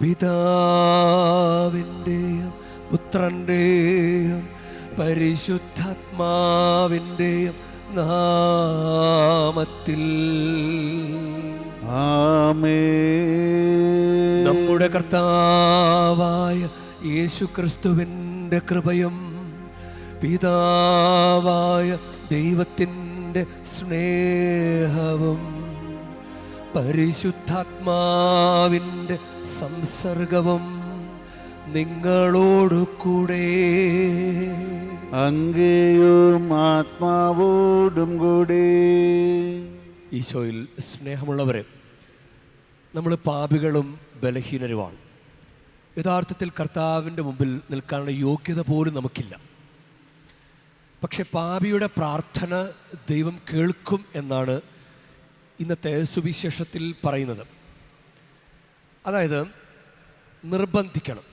പിതാവിൻ്റെയും പുത്രൻ്റെയും പരിശുദ്ധാത്മാവിൻ്റെയും നാമത്തിൽ ആമേൻ. നമ്മുടെ കർത്താവായ യേശുക്രിസ്തുവിൻ്റെ കൃപയും പിതാവായ ദൈവത്തിൻ്റെ സ്നേഹവും പരിശുദ്ധാത്മാവിൻ്റെ സംസർഗവും നിങ്ങളോടു കൂടെ അങ്ങയും ആത്മാവോടും കൂടെ. ഈശോയിൽ സ്നേഹമുള്ളവരെ, നമ്മൾ പാപികളും ബലഹീനരുമാണ്. യഥാർത്ഥത്തിൽ കർത്താവിൻ്റെ മുമ്പിൽ നിൽക്കാനുള്ള യോഗ്യത പോലും നമുക്കില്ല. പക്ഷെ പാപിയുടെ പ്രാർത്ഥന ദൈവം കേൾക്കും എന്നാണ് ഇന്നത്തെ സുവിശേഷത്തിൽ പറയുന്നത്. അതായത് നിർബന്ധിക്കണം,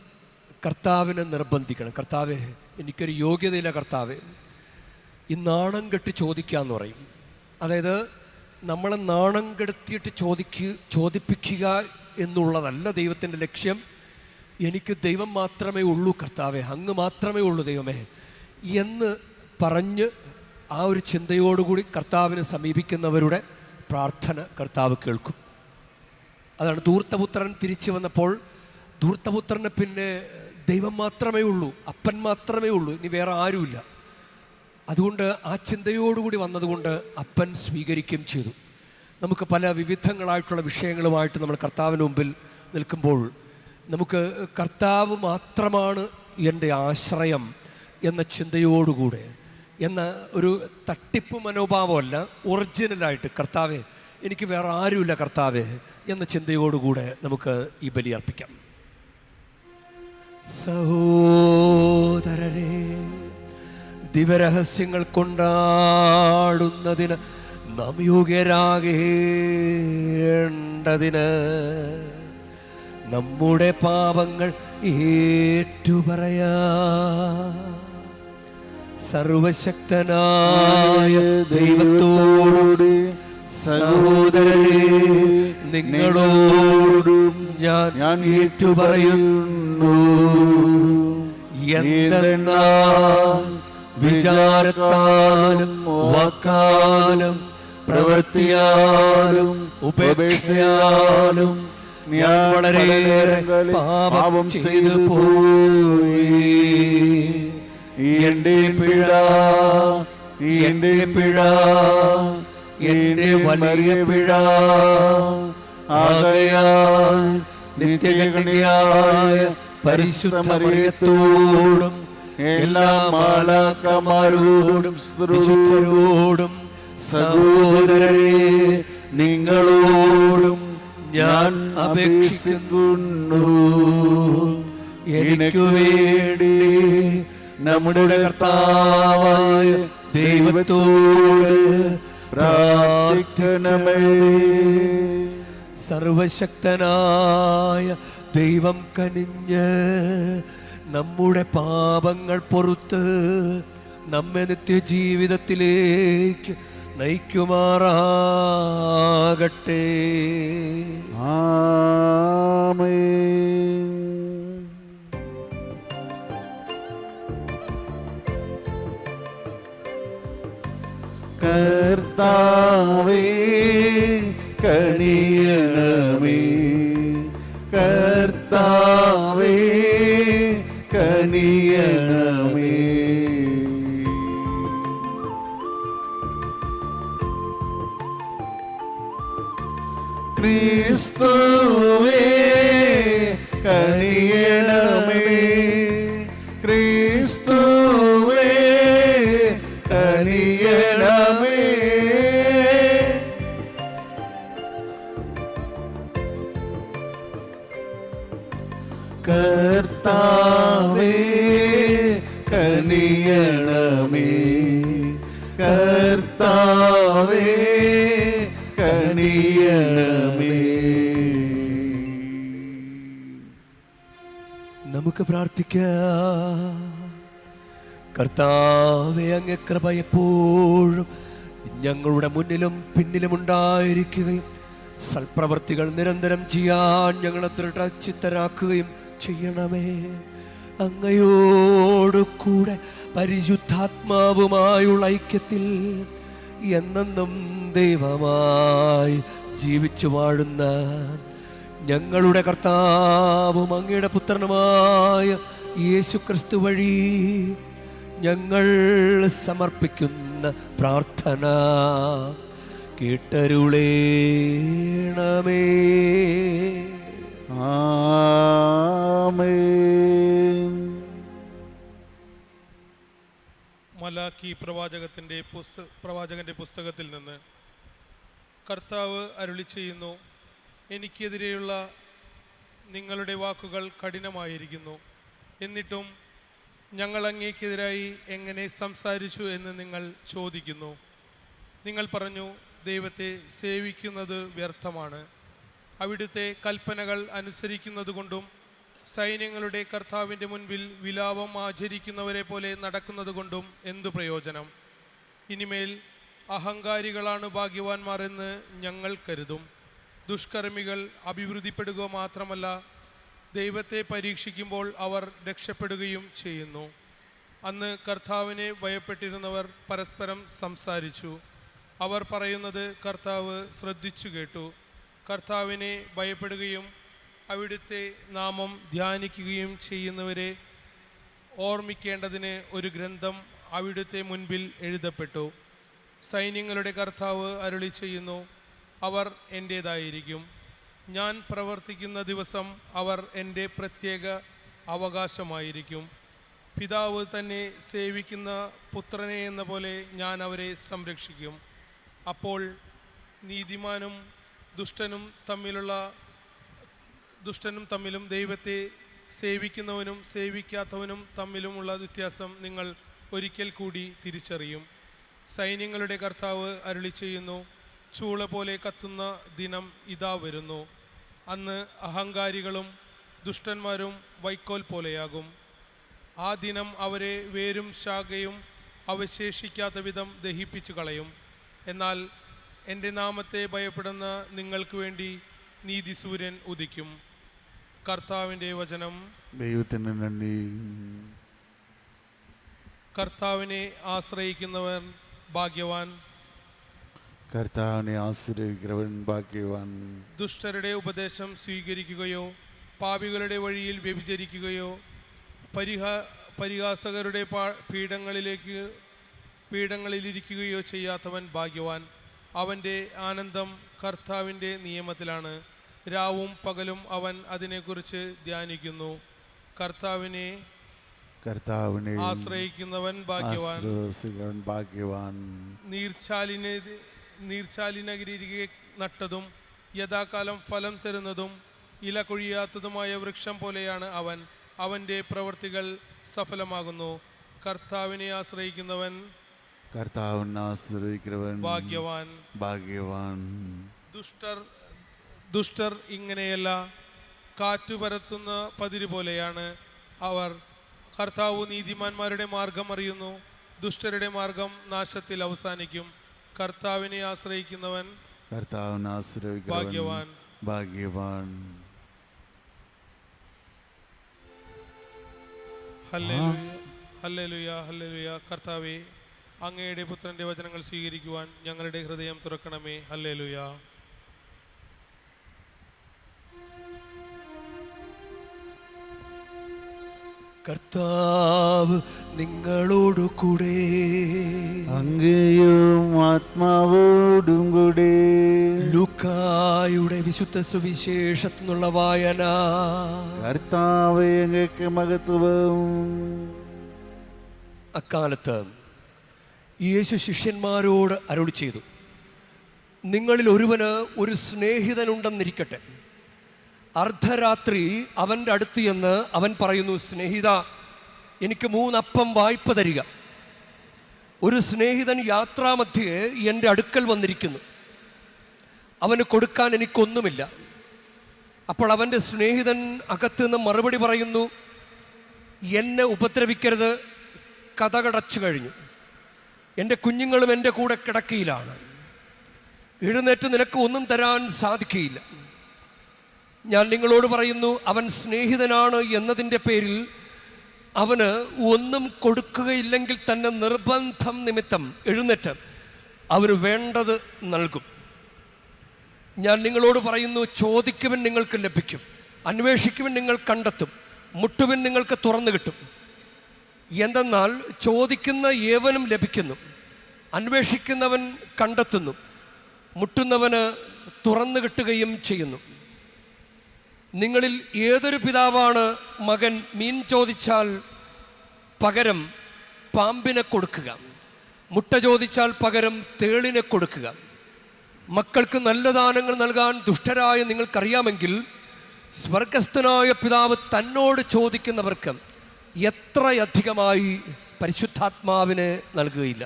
കർത്താവിനെ നിർബന്ധിക്കണം. കർത്താവേ, എനിക്കൊരു യോഗ്യതയില്ല കർത്താവേ, ഈ നാണം കെട്ടി ചോദിക്കാമെന്ന് പറയും. അതായത് നമ്മളെ നാണം കെടുത്തിയിട്ട് ചോദിപ്പിക്കുക എന്നുള്ളതല്ല ദൈവത്തിൻ്റെ ലക്ഷ്യം. എനിക്ക് ദൈവം മാത്രമേ ഉള്ളൂ കർത്താവേ, അങ്ങ് മാത്രമേ ഉള്ളൂ ദൈവമേ എന്ന് പറഞ്ഞ് ആ ഒരു ചിന്തയോടുകൂടി കർത്താവിനെ സമീപിക്കുന്നവരുടെ പ്രാർത്ഥന കർത്താവ് കേൾക്കും. അതാണ് ധൂർത്തപുത്രൻ തിരിച്ചു വന്നപ്പോൾ ധൂർത്തപുത്രന് പിന്നെ ദൈവം മാത്രമേ ഉള്ളൂ, അപ്പൻ മാത്രമേ ഉള്ളൂ, ഇനി വേറെ ആരുമില്ല. അതുകൊണ്ട് ആ ചിന്തയോടുകൂടി വന്നതുകൊണ്ട് അപ്പൻ സ്വീകരിക്കുകയും ചെയ്തു. നമുക്ക് പല വിവിധങ്ങളായിട്ടുള്ള വിഷയങ്ങളുമായിട്ട് നമ്മൾ കർത്താവിന് മുമ്പിൽ നിൽക്കുമ്പോൾ നമുക്ക് കർത്താവ് മാത്രമാണ് എൻ്റെ ആശ്രയം എന്ന ചിന്തയോടുകൂടെ, എന്ന ഒരു തട്ടിപ്പ് മനോഭാവമല്ല, ഒറിജിനലായിട്ട് കർത്താവേ എനിക്ക് വേറെ ആരുമില്ല കർത്താവേ എന്ന ചിന്തയോടുകൂടെ നമുക്ക് ഈ ബലി അർപ്പിക്കാം. സഹോദരരെ, ദിവരഹസ്യങ്ങൾ കൊണ്ടാടുന്നതിന് നാം യോഗ്യരാകേണ്ടതിന് നമ്മുടെ പാപങ്ങൾ ഏറ്റുപറയാ. സർവശക്തനായ ദൈവത്തോട് സഹോദരരെ, നിങ്ങളോടും ഞാൻ ഏറ്റുപറയുന്നു. എന്തെന്നാൽ വിചാരത്താലും വാക്കാലും പ്രവൃത്തിയാലും ഉപേക്ഷയാലും ഞാൻ വളരെയേറെ പാപം ചെയ്തു പോയി. എന്റെ പിഴ, എന്റെ പിഴ, എന്റെ വലിയ പിഴ. ആകയാൽ നിത്യകന്യയായ പരിശുദ്ധ മറിയത്തോടും എല്ലാ മാലാഖമാരോടും വിശുദ്ധരോടും സഹോദരരെ നിങ്ങളോടും ഞാൻ അപേക്ഷിക്കുന്നു. എനിക്കു വേണ്ടി നമ്മുടെ കർത്താവായ ദൈവത്തോട് പ്രാർത്ഥിക്കണമേ. സർവശക്തനായ ദൈവം കനിഞ്ഞ് നമ്മുടെ പാപങ്ങൾ പൊറുത്ത് നമ്മെ നിത്യജീവിതത്തിലേക്ക് നയിക്കുമാറാകട്ടെ. ആമേൻ. കർത്താവേ കനിയണമേ, കർത്താവേ കനിയണമേ. ക്രിസ്തുവേ കനിയണമേ, ക്രിസ്തുവേ കനിയണമേ. കർത്താവേ കനിയണമേ, കർത്താവേ കനിയണമേ. നമുക്ക് പ്രാർത്ഥിക്കാം. കർത്താവേ, അങ്ങേ കൃപ എപ്പോഴും ഞങ്ങളുടെ മുന്നിലും പിന്നിലും ഉണ്ടായിരിക്കുകയും സൽപ്രവർത്തികൾ നിരന്തരം ചെയ്യാൻ ഞങ്ങളെ ദൃഢചിത്തരാക്കുകയും ചെയ്യണമേ. അങ്ങയോട് കൂടെ പരിശുദ്ധാത്മാവുമായുള്ള ഐക്യത്തിൽ എന്നെന്നും ദൈവമായി ജീവിച്ചു വാഴുന്ന ഞങ്ങളുടെ കർത്താവും അങ്ങയുടെ പുത്രനുമായ യേശുക്രിസ്തു വഴി ഞങ്ങൾ സമർപ്പിക്കുന്ന പ്രാർത്ഥന കേട്ടരുളേണമേ. ആമേൻ. മലാക്കി പ്രവാചകന്റെ പുസ്തകത്തിൽ നിന്ന് കർത്താവ് അരുളി ചെയ്യുന്നു, എനിക്കെതിരെയുള്ള നിങ്ങളുടെ വാക്കുകൾ കഠിനമായിരിക്കുന്നു. എന്നിട്ടും ഞങ്ങൾ അങ്ങേക്കെതിരായി എങ്ങനെ സംസാരിച്ചു എന്ന് നിങ്ങൾ ചോദിക്കുന്നു. നിങ്ങൾ പറഞ്ഞു, ദൈവത്തെ സേവിക്കുന്നത് വ്യർത്ഥമാണ്. അവിടുത്തെ കൽപ്പനകൾ അനുസരിക്കുന്നതുകൊണ്ടും സൈന്യങ്ങളുടെ കർത്താവിൻ്റെ മുൻപിൽ വിലാപം ആചരിക്കുന്നവരെ പോലെ നടക്കുന്നതുകൊണ്ടും എന്തു പ്രയോജനം? ഇനിമേൽ അഹങ്കാരികളാണ് ഭാഗ്യവാന്മാർ എന്ന് ഞങ്ങൾ കരുതും. ദുഷ്കർമ്മികൾ അഭിവൃദ്ധിപ്പെടുക മാത്രമല്ല, ദൈവത്തെ പരീക്ഷിക്കുമ്പോൾ അവർ രക്ഷപ്പെടുകയും ചെയ്യുന്നു. അന്ന് കർത്താവിനെ ഭയപ്പെട്ടിരുന്നവർ പരസ്പരം സംസാരിച്ചു. അവർ പറയുന്നത് കർത്താവ് ശ്രദ്ധിച്ചു കേട്ടു. കർത്താവിനെ ഭയപ്പെടുകയും അവിടുത്തെ നാമം ധ്യാനിക്കുകയും ചെയ്യുന്നവരെ ഓർമ്മിക്കേണ്ടതിന് ഒരു ഗ്രന്ഥം അവിടുത്തെ മുൻപിൽ എഴുതപ്പെട്ടു. സൈന്യങ്ങളുടെ കർത്താവ് അരുളി ചെയ്യുന്നു, അവർ എൻ്റേതായിരിക്കും. ഞാൻ പ്രവർത്തിക്കുന്ന ദിവസം അവർ എൻ്റെ പ്രത്യേക അവകാശമായിരിക്കും. പിതാവ് തന്നെ സേവിക്കുന്ന പുത്രനെ എന്ന പോലെ ഞാൻ അവരെ സംരക്ഷിക്കും. അപ്പോൾ നീതിമാനും ദുഷ്ടനും തമ്മിലും ദൈവത്തെ സേവിക്കുന്നവനും സേവിക്കാത്തവനും തമ്മിലുമുള്ള വ്യത്യാസം നിങ്ങൾ ഒരിക്കൽ കൂടി തിരിച്ചറിയും. സൈന്യങ്ങളുടെ കർത്താവ് അരുളി ചെയ്യുന്നു, ചൂള പോലെ കത്തുന്ന ദിനം ഇതാ വരുന്നു. അന്ന് അഹങ്കാരികളും ദുഷ്ടന്മാരും വൈക്കോൽ പോലെയാകും. ആ ദിനം അവരെ വേരും ശാഖയും അവശേഷിക്കാത്ത വിധം ദഹിപ്പിച്ചു കളയും. എന്നാൽ എൻ്റെ നാമത്തെ ഭയപ്പെടുന്ന നിങ്ങൾക്ക് വേണ്ടി നീതിസൂര്യൻ ഉദിക്കും. കർത്താവിൻ്റെ വചനം. ദൈവത്തിന് നന്ദി. കർത്താവിനെ ആശ്രയിക്കുന്നവൻ ഭാഗ്യവാൻ. കർത്താവിനെ ആശ്രയിക്കുന്നവൻ ഭാഗ്യവാൻ. ദുഷ്ടരുടെ ഉപദേശം സ്വീകരിക്കുകയോ പാപികളുടെ വഴിയിൽ വ്യഭിചരിക്കുകയോ പരിഹാസകരുടെ പീഠങ്ങളിലിരിക്കുകയോ ചെയ്യാത്തവൻ ഭാഗ്യവാൻ. അവൻ്റെ ആനന്ദം കർത്താവിൻ്റെ നിയമത്തിലാണ്. രാവും പകലും അവൻ അതിനെക്കുറിച്ച് ധ്യാനിക്കുന്നു. കർത്താവിനെ ആശ്രയിക്കുന്നവൻ ഭാഗ്യവാൻ. നീർച്ചാലിനരികെ നട്ടതും യഥാകാലം ഫലം തരുന്നതും ഇല കൊഴിയാത്തതുമായ വൃക്ഷം പോലെയാണ് അവൻ. അവൻ്റെ പ്രവൃത്തികൾ സഫലമാകുന്നു. കർത്താവിനെ ആശ്രയിക്കുന്നവൻ ഭാഗ്യവാൻ. ദുഷ്ടർ ഇങ്ങനെയല്ല, കാറ്റു പരത്തുന്ന പതിര് പോലെയാണ് അവർ. കർത്താവ് നീതിമാന്മാരുടെ മാർഗം അറിയുന്നു, ദുഷ്ടരുടെ മാർഗം നാശത്തിൽ അവസാനിക്കും. കർത്താവിനെ ആശ്രയിക്കുന്നവൻ ഭാഗ്യവാൻ. Hallelujah, hallelujah. കർത്താവേ, അങ്ങയുടെ പുത്രന്റെ വചനങ്ങൾ സ്വീകരിക്കുവാൻ ഞങ്ങളുടെ ഹൃദയം തുറക്കണമേ. ഹല്ലേലൂയ. കർത്താവ് നിങ്ങളോടു കൂടെ, അങ്ങയും ആത്മാവോടും കൂടെ. ലൂക്കായുടെ വിശുദ്ധ സുവിശേഷത്തിൽ നിന്നുള്ള വായന. കർത്താവേ, അങ്ങേക്ക് മഹത്വം. അക്കാലത്ത് യേശു ശിഷ്യന്മാരോട് അരുളി ചെയ്തു, നിങ്ങളിൽ ഒരുവന് ഒരു സ്നേഹിതനുണ്ടെന്നിരിക്കട്ടെ. അർദ്ധരാത്രി അവൻ്റെ അടുത്ത് ചെന്ന് അവൻ പറയുന്നു, സ്നേഹിത, എനിക്ക് 3 അപ്പം വായ്പ തരിക. ഒരു സ്നേഹിതൻ യാത്രാമധ്യേ എൻ്റെ അടുക്കൽ വന്നിരിക്കുന്നു, അവന് കൊടുക്കാൻ എനിക്കൊന്നുമില്ല. അപ്പോൾ അവൻ്റെ സ്നേഹിതൻ അകത്തുനിന്ന് മറുപടി പറയുന്നു, എന്നെ ഉപദ്രവിക്കരുത്, കതകടച്ചു കഴിഞ്ഞു, എൻ്റെ കുഞ്ഞുങ്ങളും എൻ്റെ കൂടെ കിടക്കയിലാണ്. എഴുന്നേറ്റ് നിനക്ക് ഒന്നും തരാൻ സാധിക്കുകയില്ല. ഞാൻ നിങ്ങളോട് പറയുന്നു, അവൻ സ്നേഹിതനാണ് എന്നതിൻ്റെ പേരിൽ അവന് ഒന്നും കൊടുക്കുകയില്ലെങ്കിൽ തന്നെ നിർബന്ധം നിമിത്തം എഴുന്നേറ്റ് അവന് വേണ്ടത് നൽകും. ഞാൻ നിങ്ങളോട് പറയുന്നു, ചോദിക്കുവിൻ നിങ്ങൾക്ക് ലഭിക്കും, അന്വേഷിക്കുവിൻ നിങ്ങൾ കണ്ടെത്തും, മുട്ടുവിൻ നിങ്ങൾക്ക് തുറന്നു കിട്ടും. എന്തെന്നാൽ ചോദിക്കുന്ന ഏവനും ലഭിക്കുന്നു, അന്വേഷിക്കുന്നവൻ കണ്ടെത്തുന്നു, മുട്ടുന്നവന് തുറന്നു കിട്ടുകയും ചെയ്യുന്നു. നിങ്ങളിൽ ഏതൊരു പിതാവാണ് മകൻ മീൻ ചോദിച്ചാൽ പകരം പാമ്പിനെ കൊടുക്കുക, മുട്ട ചോദിച്ചാൽ പകരം തേളിനെ കൊടുക്കുക? മക്കൾക്ക് നല്ല ദാനങ്ങൾ നൽകാൻ ദുഷ്ടരായ നിങ്ങൾക്കറിയാമെങ്കിൽ സ്വർഗസ്ഥനായ പിതാവ് തന്നോട് ചോദിക്കുന്നവർക്ക് എത്രയധികമായി പരിശുദ്ധാത്മാവിനെ നൽകുകയില്ല.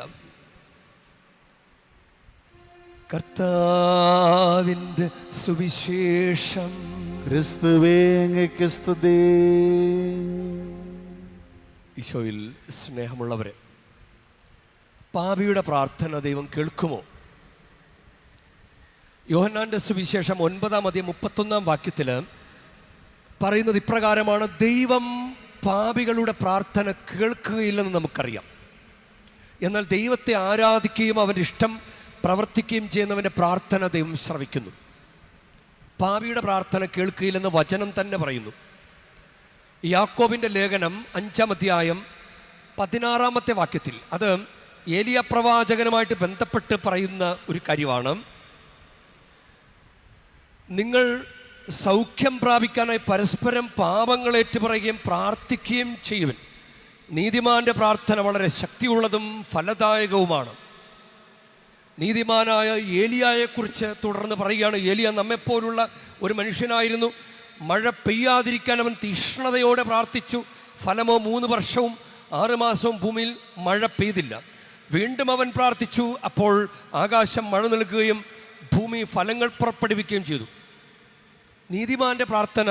കർത്താവിൻ്റെ സുവിശേഷം. ക്രിസ്തുവേ അങ്ങേക്ക് സ്തുതി. ഈശോയിൽ സ്നേഹമുള്ളവരെ, പാപിയുടെ പ്രാർത്ഥന ദൈവം കേൾക്കുമോ? യോഹന്നാന്റെ സുവിശേഷം 9:31 പറയുന്നത് ഇപ്രകാരമാണ്: ദൈവം പാപികളുടെ പ്രാർത്ഥന കേൾക്കുകയില്ലെന്ന് നമുക്കറിയാം. എന്നാൽ ദൈവത്തെ ആരാധിക്കുകയും അവൻ്റെ ഇഷ്ടം പ്രവർത്തിക്കുകയും ചെയ്യുന്നവൻ്റെ പ്രാർത്ഥന ദൈവം ശ്രവിക്കുന്നു. പാപിയുടെ പ്രാർത്ഥന കേൾക്കുകയില്ലെന്ന് വചനം തന്നെ പറയുന്നു. യാക്കോബിൻ്റെ ലേഖനം 5:16 അത് ഏലിയ പ്രവാചകനുമായിട്ട് ബന്ധപ്പെട്ട് പറയുന്ന ഒരു കാര്യമാണ്. നിങ്ങൾ സൗഖ്യം പ്രാപിക്കാനായി പരസ്പരം പാപങ്ങൾ ഏറ്റുപറയുകയും പ്രാർത്ഥിക്കുകയും ചെയ്യുവിൻ. നീതിമാന്റെ പ്രാർത്ഥന വളരെ ശക്തിയുള്ളതും ഫലദായകവുമാണ്. നീതിമാനായ ഏലിയായെക്കുറിച്ച് തുടർന്ന് പറയുകയാണ്, ഏലിയ നമ്മെപ്പോലുള്ള ഒരു മനുഷ്യനായിരുന്നു. മഴ പെയ്യാതിരിക്കാൻ അവൻ തീക്ഷ്ണതയോടെ പ്രാർത്ഥിച്ചു. ഫലമോ 3 വർഷവും 6 മാസവും ഭൂമിയിൽ മഴ പെയ്തില്ല. വീണ്ടും അവൻ പ്രാർത്ഥിച്ചു, അപ്പോൾ ആകാശം മഴ നൽകുകയും ഭൂമി ഫലങ്ങൾ പുറപ്പെടുവിക്കുകയും ചെയ്തു. നീതിമാന്റെ പ്രാർത്ഥന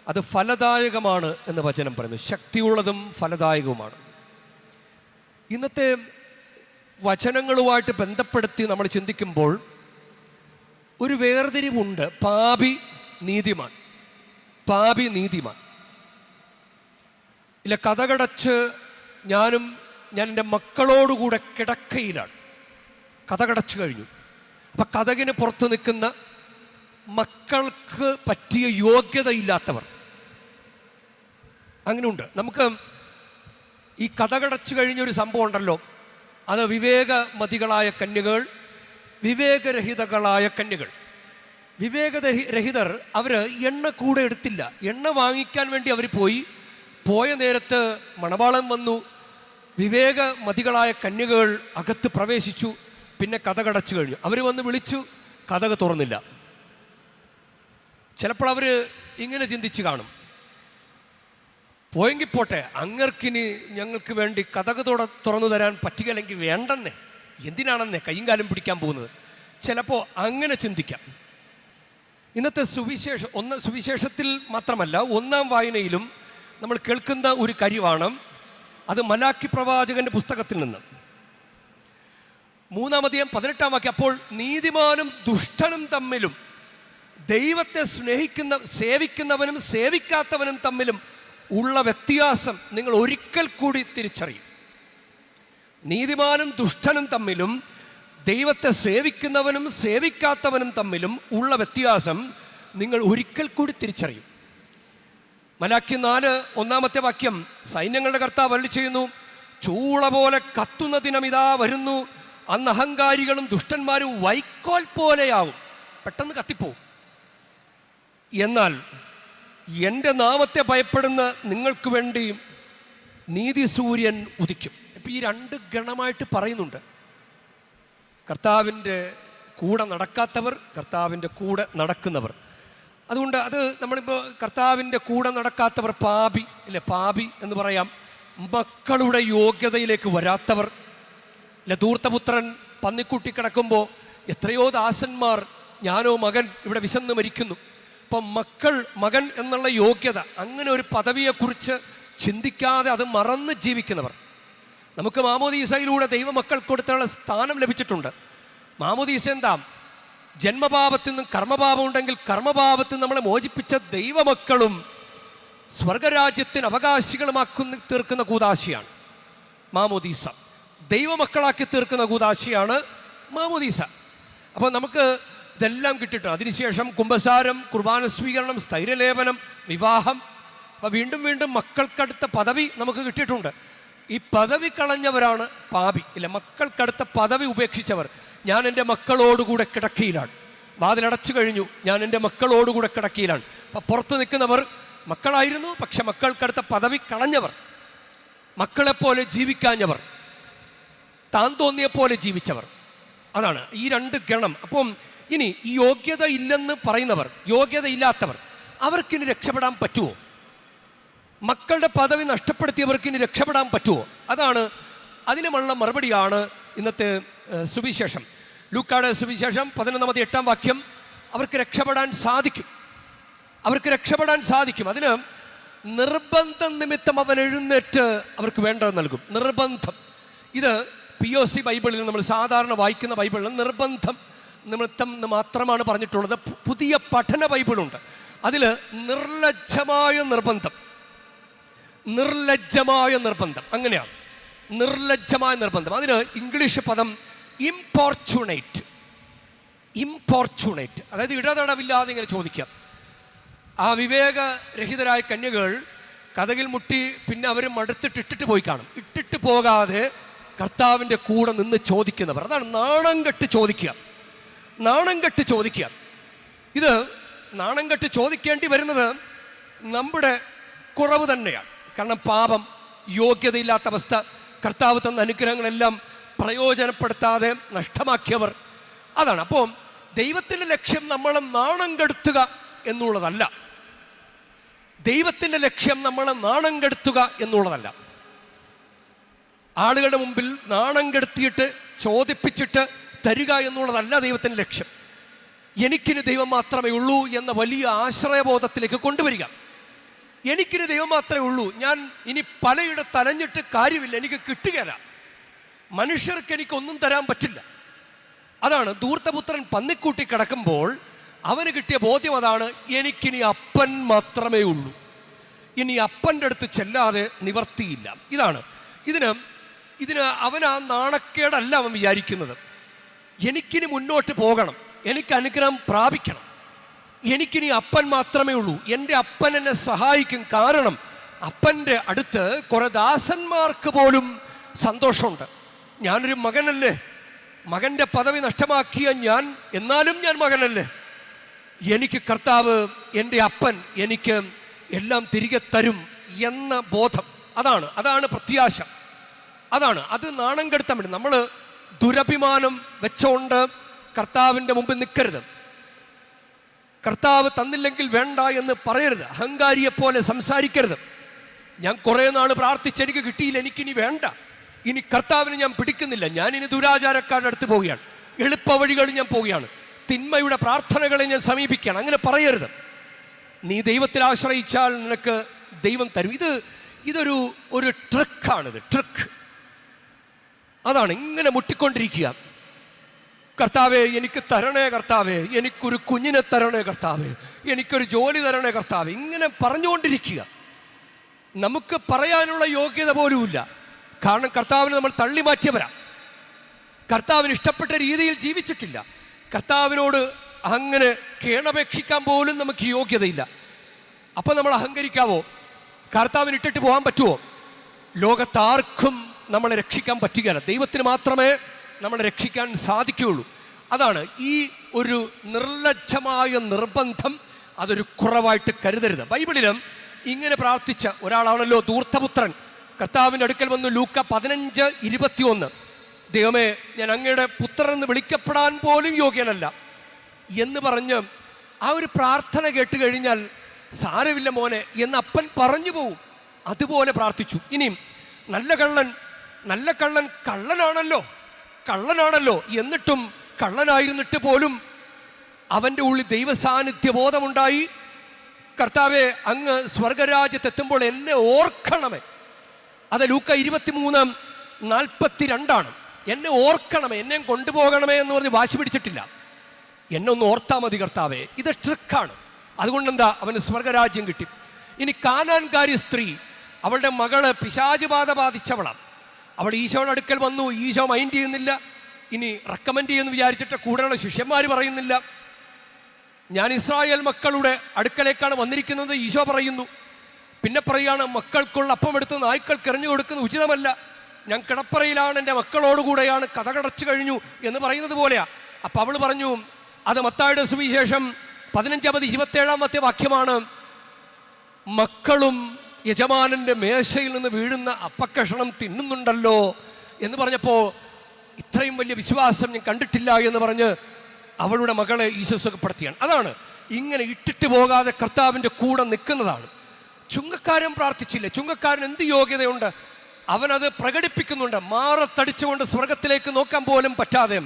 അത് ഫലദായകമാണ് എന്ന് വചനം പറയുന്നു. ശക്തിയുള്ളതും ഫലദായകവുമാണ്. ഇന്നത്തെ വചനങ്ങളുമായിട്ട് ബന്ധപ്പെടുത്തി നമ്മൾ ചിന്തിക്കുമ്പോൾ ഒരു വേർതിരിവുണ്ട്. പാപി നീതിമാൻ, പാപി നീതിമാൻ. ഇല്ല, കതകടച്ച് ഞാൻ എൻ്റെ മക്കളോടുകൂടെ കിടക്കയിലാണ്. കതകടച്ചു കഴിഞ്ഞു. അപ്പം കതകിന് പുറത്ത് നിൽക്കുന്ന മക്കൾക്ക് പറ്റിയ യോഗ്യതയില്ലാത്തവർ അങ്ങനെയുണ്ട്. നമുക്ക് ഈ കതകടച്ചു കഴിഞ്ഞൊരു സംഭവം ഉണ്ടല്ലോ, അത് വിവേകമതികളായ കന്യകൾ, വിവേകരഹിതകളായ കന്യകൾ. വിവേകരഹിതർ അവർ എണ്ണ കൂടെ എടുത്തില്ല. എണ്ണ വാങ്ങിക്കാൻ വേണ്ടി അവർ പോയ നേരത്ത് മണവാളൻ വന്നു. വിവേകമതികളായ കന്യകൾ അകത്ത് പ്രവേശിച്ചു. പിന്നെ കതകടച്ചു കഴിഞ്ഞു. അവർ വന്ന് വിളിച്ചു, കതക് തുറന്നില്ല. ചിലപ്പോൾ അവർ ഇങ്ങനെ ചിന്തിച്ച് കാണും, പോയെങ്കിൽ പോട്ടെ, അങ്ങർക്കിനി ഞങ്ങൾക്ക് വേണ്ടി കതക് തുറന്നു തരാൻ പറ്റുകയില്ലെങ്കിൽ വേണ്ടെന്നേ, എന്തിനാണെന്നേ കയ്യും കാലും പിടിക്കാൻ പോകുന്നത്. ചിലപ്പോൾ അങ്ങനെ ചിന്തിക്കാം. ഇന്നത്തെ സുവിശേഷത്തിൽ മാത്രമല്ല, 1-ാം വായനയിലും നമ്മൾ കേൾക്കുന്ന ഒരു കാര്യമാണ്. അത് മലാക്കി പ്രവാചകന്റെ പുസ്തകത്തിൽ നിന്ന് 3:18 അപ്പോൾ നീതിമാനും ദുഷ്ടനും തമ്മിലും ദൈവത്തെ സേവിക്കുന്നവനും സേവിക്കാത്തവനും തമ്മിലും ഉള്ള വ്യത്യാസം നിങ്ങൾ ഒരിക്കൽ കൂടി തിരിച്ചറിയും. നീതിമാനും ദുഷ്ടനും തമ്മിലും ദൈവത്തെ സേവിക്കുന്നവനും സേവിക്കാത്തവനും തമ്മിലും ഉള്ള വ്യത്യാസം നിങ്ങൾ ഒരിക്കൽ കൂടി തിരിച്ചറിയും. മലാക്കി 4:1 സൈന്യങ്ങളുടെ കർത്താവ് അരുളി ചെയ്യുന്നു, ചൂള പോലെ കത്തുന്ന ദിനം ഇതാ വരുന്നു, അന്ന് അഹങ്കാരികളും ദുഷ്ടന്മാരും വൈക്കോൽ പോലെയാവും, പെട്ടെന്ന് കത്തിപ്പോവും. എന്നാൽ എൻ്റെ നാമത്തെ ഭയപ്പെടുന്ന നിങ്ങൾക്ക് വേണ്ടി നീതി സൂര്യൻ ഉദിക്കും. ഇപ്പം ഈ 2 ഗണമായിട്ട് പറയുന്നുണ്ട്. കർത്താവിൻ്റെ കൂടെ നടക്കാത്തവർ, കർത്താവിൻ്റെ കൂടെ നടക്കുന്നവർ. അതുകൊണ്ട് അത് നമ്മളിപ്പോൾ കർത്താവിൻ്റെ കൂടെ നടക്കാത്തവർ പാപി അല്ലേ, പാപി എന്ന് പറയാം. മക്കളുടെ യോഗ്യതയിലേക്ക് വരാത്തവർ അല്ലെ. ധൂർത്തപുത്രൻ പന്നിക്കുട്ടി കിടക്കുമ്പോൾ എത്രയോ ദാസന്മാർ, ഞാനോ മകൻ ഇവിടെ വിശന്ന് മരിക്കുന്നു. അപ്പം മകൻ എന്നുള്ള യോഗ്യത, അങ്ങനെ ഒരു പദവിയെക്കുറിച്ച് ചിന്തിക്കാതെ അത് മറന്ന് ജീവിക്കുന്നവർ. നമുക്ക് മാമോദീസയിലൂടെ ദൈവമക്കൾ കൊടുത്തുള്ള സ്ഥാനം ലഭിച്ചിട്ടുണ്ട്. മാമോദീസ എന്താ? ജന്മപാപത്തിൽ നിന്നും കർമ്മപാപം ഉണ്ടെങ്കിൽ കർമ്മപാപത്തിൽ നമ്മളെ മോചിപ്പിച്ച ദൈവമക്കളും സ്വർഗരാജ്യത്തിന് അവകാശികളുമാക്കി തീർക്കുന്ന കൂദാശയാണ് മാമോദീസ. ദൈവമക്കളാക്കി തീർക്കുന്ന കൂദാശയാണ് മാമോദീസ. അപ്പോൾ നമുക്ക് ഇതെല്ലാം കിട്ടിയിട്ടുണ്ട്. അതിനുശേഷം കുമ്പസാരം, കുർബാന സ്വീകരണം, സ്ഥൈര്യലേപനം, വിവാഹം. അപ്പോൾ വീണ്ടും വീണ്ടും മക്കൾക്കടുത്ത പദവി നമുക്ക് കിട്ടിയിട്ടുണ്ട്. ഈ പദവി കളഞ്ഞവരാണ് പാപി. ഇല്ല, മക്കൾക്കടുത്ത പദവി ഉപേക്ഷിച്ചവർ. ഞാൻ എൻ്റെ മക്കളോടുകൂടെ കിടക്കയിലാണ്. വാതിലടച്ചു കഴിഞ്ഞു, ഞാൻ എൻ്റെ മക്കളോടുകൂടെ കിടക്കയിലാണ്. അപ്പം പുറത്ത് നിൽക്കുന്നവർ മക്കളായിരുന്നു, പക്ഷെ മക്കൾക്കടുത്ത പദവി കളഞ്ഞവർ, മക്കളെപ്പോലെ ജീവിക്കാഞ്ഞവർ, താൻ തോന്നിയെപ്പോലെ ജീവിച്ചവർ. അതാണ് ഈ രണ്ട് ഗണം. അപ്പം ഇനി ഈ യോഗ്യത ഇല്ലെന്ന് പറയുന്നവർ, യോഗ്യത ഇല്ലാത്തവർ, അവർക്കിനി രക്ഷപ്പെടാൻ പറ്റുമോ? മക്കളുടെ പദവി നഷ്ടപ്പെടുത്തിയവർക്ക് ഇനി രക്ഷപ്പെടാൻ പറ്റുമോ? അതാണ്, അതിനുമുള്ള മറുപടിയാണ് ഇന്നത്തെ സുവിശേഷം. ലൂക്കായുടെ സുവിശേഷം 11-8 വാക്യം. അവർക്ക് രക്ഷപ്പെടാൻ സാധിക്കും, അവർക്ക് രക്ഷപ്പെടാൻ സാധിക്കും. അതിന് നിർബന്ധം നിമിത്തം അവൻ എഴുന്നേറ്റ് അവർക്ക് വേണ്ടത് നൽകും. നിർബന്ധം. ഇത് POC ബൈബിളിൽ നമ്മൾ സാധാരണ വായിക്കുന്ന ബൈബിളിൽ നിർബന്ധം നിമിത്തം എന്ന് മാത്രമാണ് പറഞ്ഞിട്ടുള്ളത്. പുതിയ പഠന ബൈബിളുണ്ട്, അതിൽ നിർലജ്ജമായ നിർബന്ധം, നിർലജ്ജമായ നിർബന്ധം, അങ്ങനെയാണ് നിർലജ്ജമായ നിർബന്ധം. അതിന് ഇംഗ്ലീഷ് പദം ഇംപോർച്യൂണേറ്റ്. ഇംപോർച്യൂണേറ്റ് അതായത് ഇടതടവില്ലാതെ ഇങ്ങനെ ചോദിക്കാം. ആ വിവേകരഹിതരായ കന്യകൾ കതകിൽ മുട്ടി, പിന്നെ അവർ മടുത്തിട്ട് ഇട്ടിട്ട് പോയി കാണും. ഇട്ടിട്ട് പോകാതെ കർത്താവിൻ്റെ കൂടെ നിന്ന് ചോദിക്കുന്നവർ, അതാണ് നാണം കെട്ട് ചോദിക്കുക. നാണം കെട്ട് ചോദിക്കുക. ഇത് നാണം കെട്ട് ചോദിക്കേണ്ടി വരുന്നത് നമ്മുടെ കുറവ് തന്നെയാണ്. കാരണം പാപം, യോഗ്യതയില്ലാത്ത അവസ്ഥ, കർത്താവ് തന്ന അനുഗ്രഹങ്ങളെല്ലാം പ്രയോജനപ്പെടുത്താതെ നഷ്ടമാക്കിയവർ, അതാണ്. അപ്പോൾ ദൈവത്തിൻ്റെ ലക്ഷ്യം നമ്മളെ നാണം കെടുത്തുക എന്നുള്ളതല്ല. ദൈവത്തിൻ്റെ ലക്ഷ്യം നമ്മളെ നാണം കെടുത്തുക എന്നുള്ളതല്ല. ആളുകളുടെ മുമ്പിൽ നാണം കെടുത്തിയിട്ട് ചോദിപ്പിച്ചിട്ട് തരിക എന്നുള്ളതല്ല ദൈവത്തിൻ്റെ ലക്ഷ്യം. എനിക്കിന് ദൈവം മാത്രമേ ഉള്ളൂ എന്ന വലിയ ആശ്രയബോധത്തിലേക്ക് കൊണ്ടുവരിക. എനിക്കിന് ദൈവം മാത്രമേ ഉള്ളൂ, ഞാൻ ഇനി പലയിടത്ത് അലഞ്ഞിട്ട് കാര്യമില്ല, എനിക്ക് കിട്ടുകയില്ല, മനുഷ്യർക്ക് എനിക്കൊന്നും തരാൻ പറ്റില്ല. അതാണ് ധൂർത്തപുത്രൻ പന്നിക്കൂട്ടി കിടക്കുമ്പോൾ അവന് കിട്ടിയ ബോധ്യം അതാണ്, എനിക്കിനി അപ്പൻ മാത്രമേ ഉള്ളൂ, ഇനി അപ്പൻ്റെ അടുത്ത് ചെല്ലാതെ നിവർത്തിയില്ല. ഇതാണ് ഇതിന് അവൻ ആ നാണക്കേടല്ല അവൻ വിചാരിക്കുന്നത്. എനിക്കിനി മുന്നോട്ട് പോകണം, എനിക്ക് അനുഗ്രഹം പ്രാപിക്കണം, എനിക്കിനി അപ്പൻ മാത്രമേ ഉള്ളൂ, എൻ്റെ അപ്പൻ എന്നെ സഹായിക്കും. കാരണം അപ്പൻ്റെ അടുത്ത് കുറെ ദാസന്മാർക്ക് പോലും സന്തോഷമുണ്ട്. ഞാനൊരു മകനല്ലേ, മകൻ്റെ പദവി നഷ്ടമാക്കിയ ഞാൻ, എന്നാലും ഞാൻ മകനല്ലേ, എനിക്ക് കർത്താവ് എൻ്റെ അപ്പൻ എനിക്ക് എല്ലാം തിരികെ തരും എന്ന ബോധം, അതാണ് പ്രത്യാശ. അത് നാണം കെടുത്താൻ വേണ്ടി നമ്മൾ ദുരഭിമാനം വെച്ചോണ്ട് കർത്താവിൻ്റെ മുമ്പിൽ നിൽക്കരുത്. കർത്താവ് തന്നില്ലെങ്കിൽ വേണ്ട എന്ന് പറയരുത്. അഹങ്കാരിയെപ്പോലെ സംസാരിക്കരുത്. ഞാൻ കുറേ നാൾ പ്രാർത്ഥിച്ച് എനിക്ക് കിട്ടിയില്ല, എനിക്കിനി വേണ്ട, ഇനി കർത്താവിന് ഞാൻ പിടിക്കുന്നില്ല, ഞാനിനി ദുരാചാരക്കാരുടെ അടുത്ത് പോവുകയാണ്, എളുപ്പ വഴികളിൽ ഞാൻ പോവുകയാണ്, തിന്മയുടെ പ്രാർത്ഥനകളെ ഞാൻ സമീപിക്കുകയാണ്. അങ്ങനെ പറയരുത്. നീ ദൈവത്തിൽ ആശ്രയിച്ചാൽ നിനക്ക് ദൈവം തരും. ഇതൊരു ട്രിക്കാണിത്, ട്രിക്ക്. അതാണ് ഇങ്ങനെ മുട്ടിക്കൊണ്ടിരിക്കുക. കർത്താവേ എനിക്ക് തരണേ കർത്താവേ, എനിക്കൊരു കുഞ്ഞിനെ തരണേ കർത്താവേ, എനിക്കൊരു ജോലി തരണേ കർത്താവേ, ഇങ്ങനെ പറഞ്ഞുകൊണ്ടിരിക്കുക. നമുക്ക് പറയാനുള്ള യോഗ്യത പോലുമില്ല. കാരണം കർത്താവിനെ നമ്മൾ തള്ളി മാറ്റിയവരാ. കർത്താവിന് ഇഷ്ടപ്പെട്ട രീതിയിൽ ജീവിച്ചിട്ടില്ല. കർത്താവിനോട് അങ്ങനെ കേണപേക്ഷിക്കാൻ പോലും നമുക്ക് യോഗ്യതയില്ല. അപ്പം നമ്മൾ അഹങ്കരിക്കാവോ? കർത്താവിന് ഇട്ടിട്ട് പോകാൻ പറ്റുമോ? ലോകത്താർക്കും നമ്മളെ രക്ഷിക്കാൻ പറ്റുകയില്ല. ദൈവത്തിന് മാത്രമേ നമ്മളെ രക്ഷിക്കാൻ സാധിക്കുകയുള്ളൂ. അതാണ് ഈ ഒരു നിർലജ്ജമായ നിർബന്ധം, അതൊരു കുറവായിട്ട് കരുതരുത്. ബൈബിളിലും ഇങ്ങനെ പ്രാർത്ഥിച്ച ഒരാളാണല്ലോ ധൂർത്തപുത്രൻ. കർത്താവിൻ്റെ അടുക്കൽ വന്നു ലൂക്ക 15:21, ദൈവമേ ഞാൻ അങ്ങയുടെ പുത്രൻ എന്ന് വിളിക്കപ്പെടാൻ പോലും യോഗ്യനല്ല എന്ന് പറഞ്ഞ് ആ ഒരു പ്രാർത്ഥന കേട്ട് കഴിഞ്ഞാൽ സാരമില്ല മോനെ എന്ന് അപ്പൻ പറഞ്ഞു പോവും. അതുപോലെ പ്രാർത്ഥിച്ചു. ഇനിയും നല്ല കള്ളൻ കള്ളനാണല്ലോ എന്നിട്ടും കള്ളനായിരുന്നിട്ട് പോലും അവൻ്റെ ഉള്ളിൽ ദൈവസാന്നിധ്യബോധമുണ്ടായി. കർത്താവെ അങ്ങ് സ്വർഗരാജ്യത്തെത്തുമ്പോൾ എന്നെ ഓർക്കണമേ. അത് ലൂക്ക 23:42. എന്നെ ഓർക്കണമേ, എന്നെ കൊണ്ടുപോകണമേ എന്ന് പറഞ്ഞ് വാശി പിടിച്ചിട്ടില്ല. എന്നെ ഒന്ന് ഓർത്താൽ മതി കർത്താവേ. ഇത് ട്രിക്കാണ്. അതുകൊണ്ടെന്താ, അവന് സ്വർഗരാജ്യം കിട്ടി. ഇനി കാനാൻകാരി സ്ത്രീ, അവളുടെ മകള് പിശാച് ബാധ ബാധിച്ചവളാണ്. അവൾ ഈശോയുടെ അടുക്കൽ വന്നു, ഈശോ മൈൻഡ് ചെയ്യുന്നില്ല. ഇനി റെക്കമെൻഡ് ചെയ്യുമെന്ന് വിചാരിച്ചിട്ട് കൂടെയുള്ള ശിഷ്യന്മാർ പറയുന്നില്ല. ഞാൻ ഇസ്രായേൽ മക്കളുടെ അടുക്കലേക്കാണ് വന്നിരിക്കുന്നത് ഈശോ പറയുന്നു. പിന്നെ പറയുകയാണ്, മക്കൾക്കുള്ള അപ്പം എടുത്ത് നായ്ക്കൾക്ക് എറിഞ്ഞു കൊടുക്കുന്നത് ഉചിതമല്ല, ഞാൻ കിടപ്പറയിലാണ്, എൻ്റെ മക്കളോടുകൂടെയാണ്, കഥ കടച്ചു കഴിഞ്ഞു എന്ന് പറയുന്നത് പോലെയാ. അപ്പം അവൾ പറഞ്ഞു, അത് മത്തായിയുടെ സുവിശേഷം 15:27 വാക്യമാണ്, മക്കളും യജമാനൻ്റെ മേശയിൽ നിന്ന് വീഴുന്ന അപ്പക്കഷണം തിന്നുന്നുണ്ടല്ലോ എന്ന് പറഞ്ഞപ്പോൾ ഇത്രയും വലിയ വിശ്വാസം ഞാൻ കണ്ടിട്ടില്ല എന്ന് പറഞ്ഞ് അവളുടെ മകളെ ഈശോ സുഖപ്പെടുത്തിയാണ്. അതാണ് ഇങ്ങനെ ഇട്ടിട്ട് പോകാതെ കർത്താവിൻ്റെ കൂടെ നിൽക്കുന്നതാണ്. ചുങ്കക്കാരൻ പ്രാർത്ഥിച്ചില്ലേ? ചുങ്കക്കാരൻ എന്ത് യോഗ്യതയുണ്ട്? അവനത് പ്രകടിപ്പിക്കുന്നുണ്ട്. മാറത്തടിച്ചുകൊണ്ട് സ്വർഗത്തിലേക്ക് നോക്കാൻ പോലും പറ്റാതെ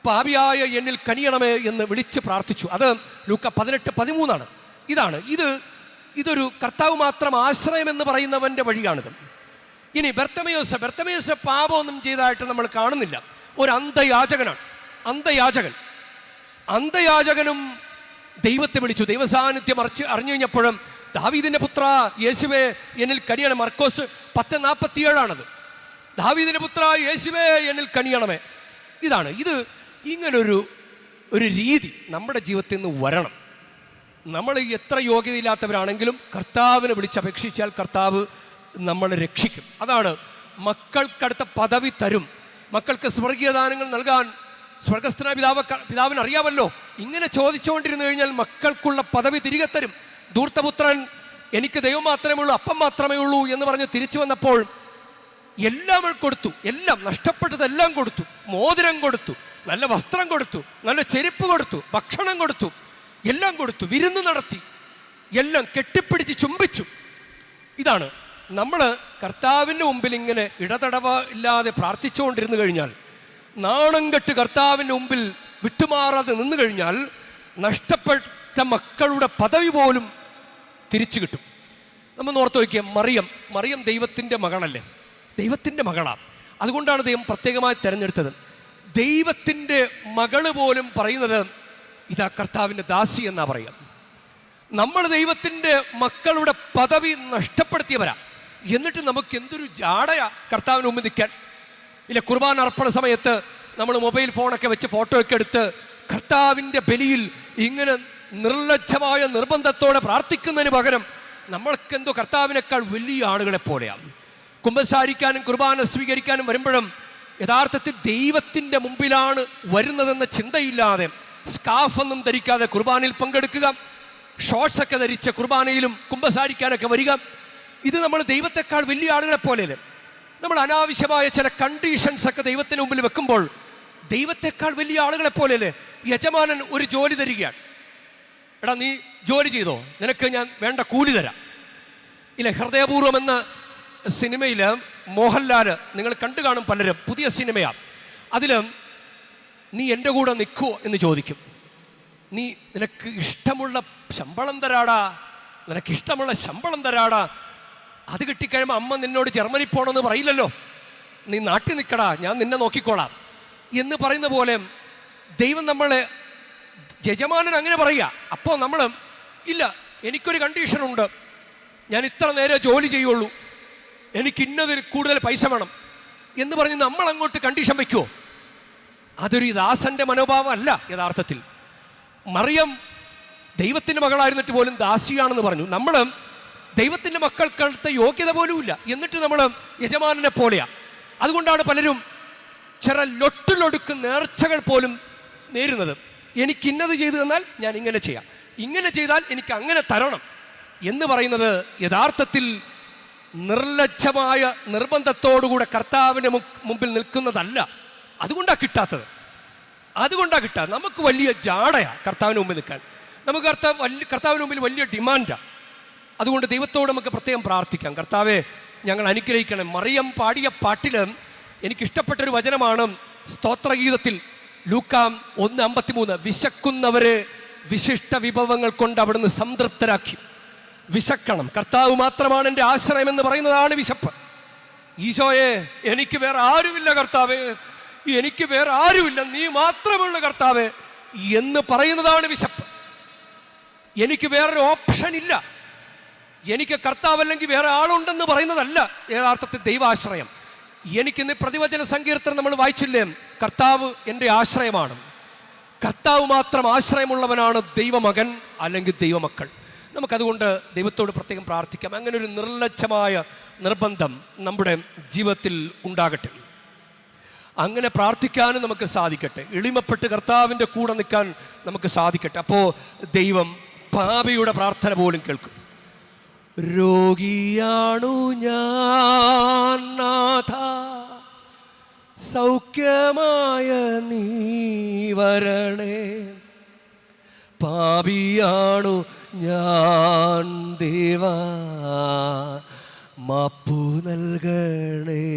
പാപിയായ എന്നിൽ കനിയണമേ എന്ന് വിളിച്ച് പ്രാർത്ഥിച്ചു. അത് ലൂക്ക 18:13. ഇതൊരു കർത്താവ് മാത്രം ആശ്രയമെന്ന് പറയുന്നവൻ്റെ വഴിയാണിത്. ഇനി ബർത്തമയോസ് പാപമൊന്നും ചെയ്തതായിട്ട് നമ്മൾ കാണുന്നില്ല. ഒരു അന്ധയാചകനാണ്. അന്ധയാചകനും ദൈവത്തെ വിളിച്ചു. ദൈവസാന്നിധ്യം അറിഞ്ഞു കഴിഞ്ഞപ്പോഴും ദാവീദിന്റെ പുത്ര യേശുവേ എന്നിൽ കനിയണം. മർക്കോസ് 10:47. ദാവീദിന്റെ പുത്ര യേശുവേ എന്നിൽ കനിയണമേ. ഇത് ഇങ്ങനൊരു രീതി നമ്മുടെ ജീവിതത്തിൽ നിന്ന് വരണം. നമ്മൾ എത്ര യോഗ്യതയില്ലാത്തവരാണെങ്കിലും കർത്താവിനെ വിളിച്ചപേക്ഷിച്ചാൽ കർത്താവ് നമ്മളെ രക്ഷിക്കും. അതാണ് മക്കൾക്കടുത്ത പദവി തരും. മക്കൾക്ക് സ്വർഗീയ ദാനങ്ങൾ നൽകാൻ സ്വർഗസ്ഥനായ പിതാവിന് അറിയാമല്ലോ. ഇങ്ങനെ ചോദിച്ചുകൊണ്ടിരുന്നു കഴിഞ്ഞാൽ മക്കൾക്കുള്ള പദവി തിരികെ തരും. ധൂർത്തപുത്രൻ എനിക്ക് ദൈവം മാത്രമേ ഉള്ളൂ, അപ്പം മാത്രമേ ഉള്ളൂ എന്ന് പറഞ്ഞ് തിരിച്ചു വന്നപ്പോൾ എല്ലാം കൊടുത്തു. എല്ലാം നഷ്ടപ്പെട്ടതെല്ലാം കൊടുത്തു. മോതിരം കൊടുത്തു, നല്ല വസ്ത്രം കൊടുത്തു, നല്ല ചെരുപ്പ് കൊടുത്തു, ഭക്ഷണം കൊടുത്തു, എല്ലാം കൊടുത്തു, വിരുന്ന് നടത്തി, എല്ലാം കെട്ടിപ്പിടിച്ച് ചുംബിച്ചു. ഇതാണ് നമ്മൾ കർത്താവിൻ്റെ മുമ്പിൽ ഇങ്ങനെ ഇടതടവ ഇല്ലാതെ പ്രാർത്ഥിച്ചുകൊണ്ടിരുന്നു കഴിഞ്ഞാൽ, നാണം കെട്ട് കർത്താവിൻ്റെ മുമ്പിൽ വിട്ടുമാറാതെ നിന്നു കഴിഞ്ഞാൽ നഷ്ടപ്പെട്ട മക്കളുടെ പദവി പോലും തിരിച്ചു കിട്ടും. നമ്മൾ ഓർത്ത് നോക്കിയാൽ മറിയം ദൈവത്തിൻ്റെ മകളല്ലേ? ദൈവത്തിൻ്റെ മകളാണ്. അതുകൊണ്ടാണ് ദൈവം പ്രത്യേകമായി തിരഞ്ഞെടുത്തത്. ദൈവത്തിൻ്റെ മകള് പോലും പറയുന്നത് ഇതാ കർത്താവിൻ്റെ ദാസി എന്നാ പറയാം. നമ്മൾ ദൈവത്തിൻ്റെ മക്കളുടെ പദവി നഷ്ടപ്പെടുത്തിയവരാ. എന്നിട്ട് നമുക്ക് എന്തൊരു ജാടയാ കർത്താവിന് മുമ്പ് നിൽക്കാൻ. ഇല്ല, കുർബാന അർപ്പണ സമയത്ത് നമ്മൾ മൊബൈൽ ഫോണൊക്കെ വെച്ച് ഫോട്ടോ ഒക്കെ എടുത്ത് കർത്താവിൻ്റെ ബലിയിൽ ഇങ്ങനെ നിർലജ്ജമായ നിർബന്ധത്തോടെ പ്രാർത്ഥിക്കുന്നതിന് പകരം നമ്മൾക്കെന്തോ കർത്താവിനേക്കാൾ വലിയ ആളുകളെ പോലെയാണ്. കുമ്പസാരിക്കാനും കുർബാന സ്വീകരിക്കാനും വരുമ്പോഴും യഥാർത്ഥത്തിൽ ദൈവത്തിൻ്റെ മുമ്പിലാണ് വരുന്നതെന്ന ചിന്തയില്ലാതെ സ്കാഫൊന്നും ധരിക്കാതെ കുർബാനയിൽ പങ്കെടുക്കുക, ഷോർട്സൊക്കെ ധരിച്ച കുർബാനയിലും കുമ്പസാരിക്കാനൊക്കെ വരിക. ഇത് നമ്മൾ ദൈവത്തെക്കാൾ വലിയ ആളുകളെ പോലെയല്ലേ? നമ്മൾ അനാവശ്യമായ ചില കണ്ടീഷൻസ് ഒക്കെ ദൈവത്തിന് മുമ്പിൽ വെക്കുമ്പോൾ ദൈവത്തെക്കാൾ വലിയ ആളുകളെ പോലെയല്ലേ? യജമാനൻ ഒരു ജോലി തരികയാണ്. എടാ നീ ജോലി ചെയ്തോ, നിനക്ക് ഞാൻ വേണ്ട കൂലി തരാം. ഇല്ല, ഹൃദയപൂർവ്വം എന്ന സിനിമയിൽ മോഹൻലാൽ, നിങ്ങൾ കണ്ടു കാണും പലരും, പുതിയ സിനിമയാണ്. അതിൽ നീ എൻ്റെ കൂടെ നിൽക്കുമോ എന്ന് ചോദിക്കും. നിനക്ക് ഇഷ്ടമുള്ള ശമ്പളം തരാടാ, നിനക്കിഷ്ടമുള്ള ശമ്പളം തരാടാ. അത് കിട്ടിക്കഴിയുമ്പോൾ അമ്മ നിന്നോട് ജർമ്മനി പോകണമെന്ന് പറയില്ലല്ലോ. നീ നാട്ടിൽ നിൽക്കടാ, ഞാൻ നിന്നെ നോക്കിക്കോളാം എന്ന് പറയുന്ന പോലെ ദൈവം നമ്മളെ, യജമാനൻ അങ്ങനെ പറയുക. അപ്പോൾ നമ്മൾ ഇല്ല, എനിക്കൊരു കണ്ടീഷനുണ്ട്, ഞാൻ ഇത്ര നേരം ജോലി ചെയ്യുള്ളൂ, എനിക്ക് ഇന്നതിൽ കൂടുതൽ പൈസ വേണം എന്ന് പറഞ്ഞ് നമ്മൾ അങ്ങോട്ട് കണ്ടീഷൻ വയ്ക്കുമോ? അതൊരു ദാസന്റെ മനോഭാവം അല്ല. യഥാർത്ഥത്തിൽ മറിയം ദൈവത്തിൻ്റെ മകളായിരുന്നിട്ട് പോലും ദാസിയാണെന്ന് പറഞ്ഞു. നമ്മൾ ദൈവത്തിൻ്റെ മക്കൾക്കടുത്ത യോഗ്യത പോലും ഇല്ല, എന്നിട്ട് നമ്മൾ യജമാനനെ പോലെയാണ്. അതുകൊണ്ടാണ് പലരും ചില ലൊട്ടിലൊടുക്ക് നേർച്ചകൾ പോലും നേരുന്നത്. എനിക്ക് ഇന്നത് ചെയ്തു തന്നാൽ ഞാൻ ഇങ്ങനെ ചെയ്യാം, ഇങ്ങനെ ചെയ്താൽ എനിക്ക് അങ്ങനെ തരണം എന്ന് പറയുന്നത് യഥാർത്ഥത്തിൽ നിർലജ്ജമായ നിർബന്ധത്തോടുകൂടെ കർത്താവിൻ്റെ മുമ്പിൽ നിൽക്കുന്നതല്ല. അതുകൊണ്ടാണ് കിട്ടാത്തത്. നമുക്ക് വലിയ ജാടയാണ് കർത്താവിന് മുമ്പിൽ നിൽക്കാൻ. നമുക്ക് കർത്താവിന് മുമ്പിൽ വലിയ ഡിമാൻഡാണ്. അതുകൊണ്ട് ദൈവത്തോട് നമുക്ക് പ്രത്യേകം പ്രാർത്ഥിക്കാം, കർത്താവെ ഞങ്ങൾ അനുഗ്രഹിക്കണം. മറിയം പാടിയ പാട്ടിൽ എനിക്കിഷ്ടപ്പെട്ടൊരു വചനമാണ് സ്തോത്രഗീതത്തിൽ ലൂക്ക 1:53. വിശക്കുന്നവരെ വിശിഷ്ട വിഭവങ്ങൾ കൊണ്ട് അവിടുന്ന് സംതൃപ്തരാക്കി. വിശക്കണം, കർത്താവ് മാത്രമാണ് എൻ്റെ ആശ്രയമെന്ന് പറയുന്നതാണ് വിശപ്പ്. ഈശോയെ എനിക്ക് വേറെ ആരുമില്ല കർത്താവേ, എനിക്ക് വേറെ ആരുമില്ല, നീ മാത്രമുള്ള കർത്താവേ എന്ന് പറയുന്നതാണ് വിശപ്പ്. എനിക്ക് വേറൊരു ഓപ്ഷൻ ഇല്ല, എനിക്ക് കർത്താവല്ലെങ്കിൽ വേറെ ആളുണ്ടെന്ന് പറയുന്നതല്ല യഥാർത്ഥത്തിൽ ദൈവാശ്രയം. എനിക്കിന്ന് പ്രതിവചന സങ്കീർത്തനം നമ്മൾ വായിച്ചില്ലേ, കർത്താവ് എൻ്റെ ആശ്രയമാണ്. കർത്താവ് മാത്രം ആശ്രയമുള്ളവനാണ് ദൈവമകൻ അല്ലെങ്കിൽ ദൈവമക്കൾ. നമുക്കതുകൊണ്ട് ദൈവത്തോട് പ്രത്യേകം പ്രാർത്ഥിക്കാം, അങ്ങനെ ഒരു നിർലജ്ജമായ നിർബന്ധം നമ്മുടെ ജീവിതത്തിൽ ഉണ്ടാകട്ടെ. അങ്ങനെ പ്രാർത്ഥിക്കാനും നമുക്ക് സാധിക്കട്ടെ, എളിമപ്പെട്ട് കർത്താവിൻ്റെ കൂടെ നിൽക്കാൻ നമുക്ക് സാധിക്കട്ടെ. അപ്പോൾ ദൈവം പാപിയുടെ പ്രാർത്ഥന പോലും കേൾക്കും. രോഗിയാണു ഞാൻ നാഥ, സൗഖ്യമായ നീ വരണേ. പാപിയാണു ഞാൻ ദേവാ, മാപ്പു നൽകണേ.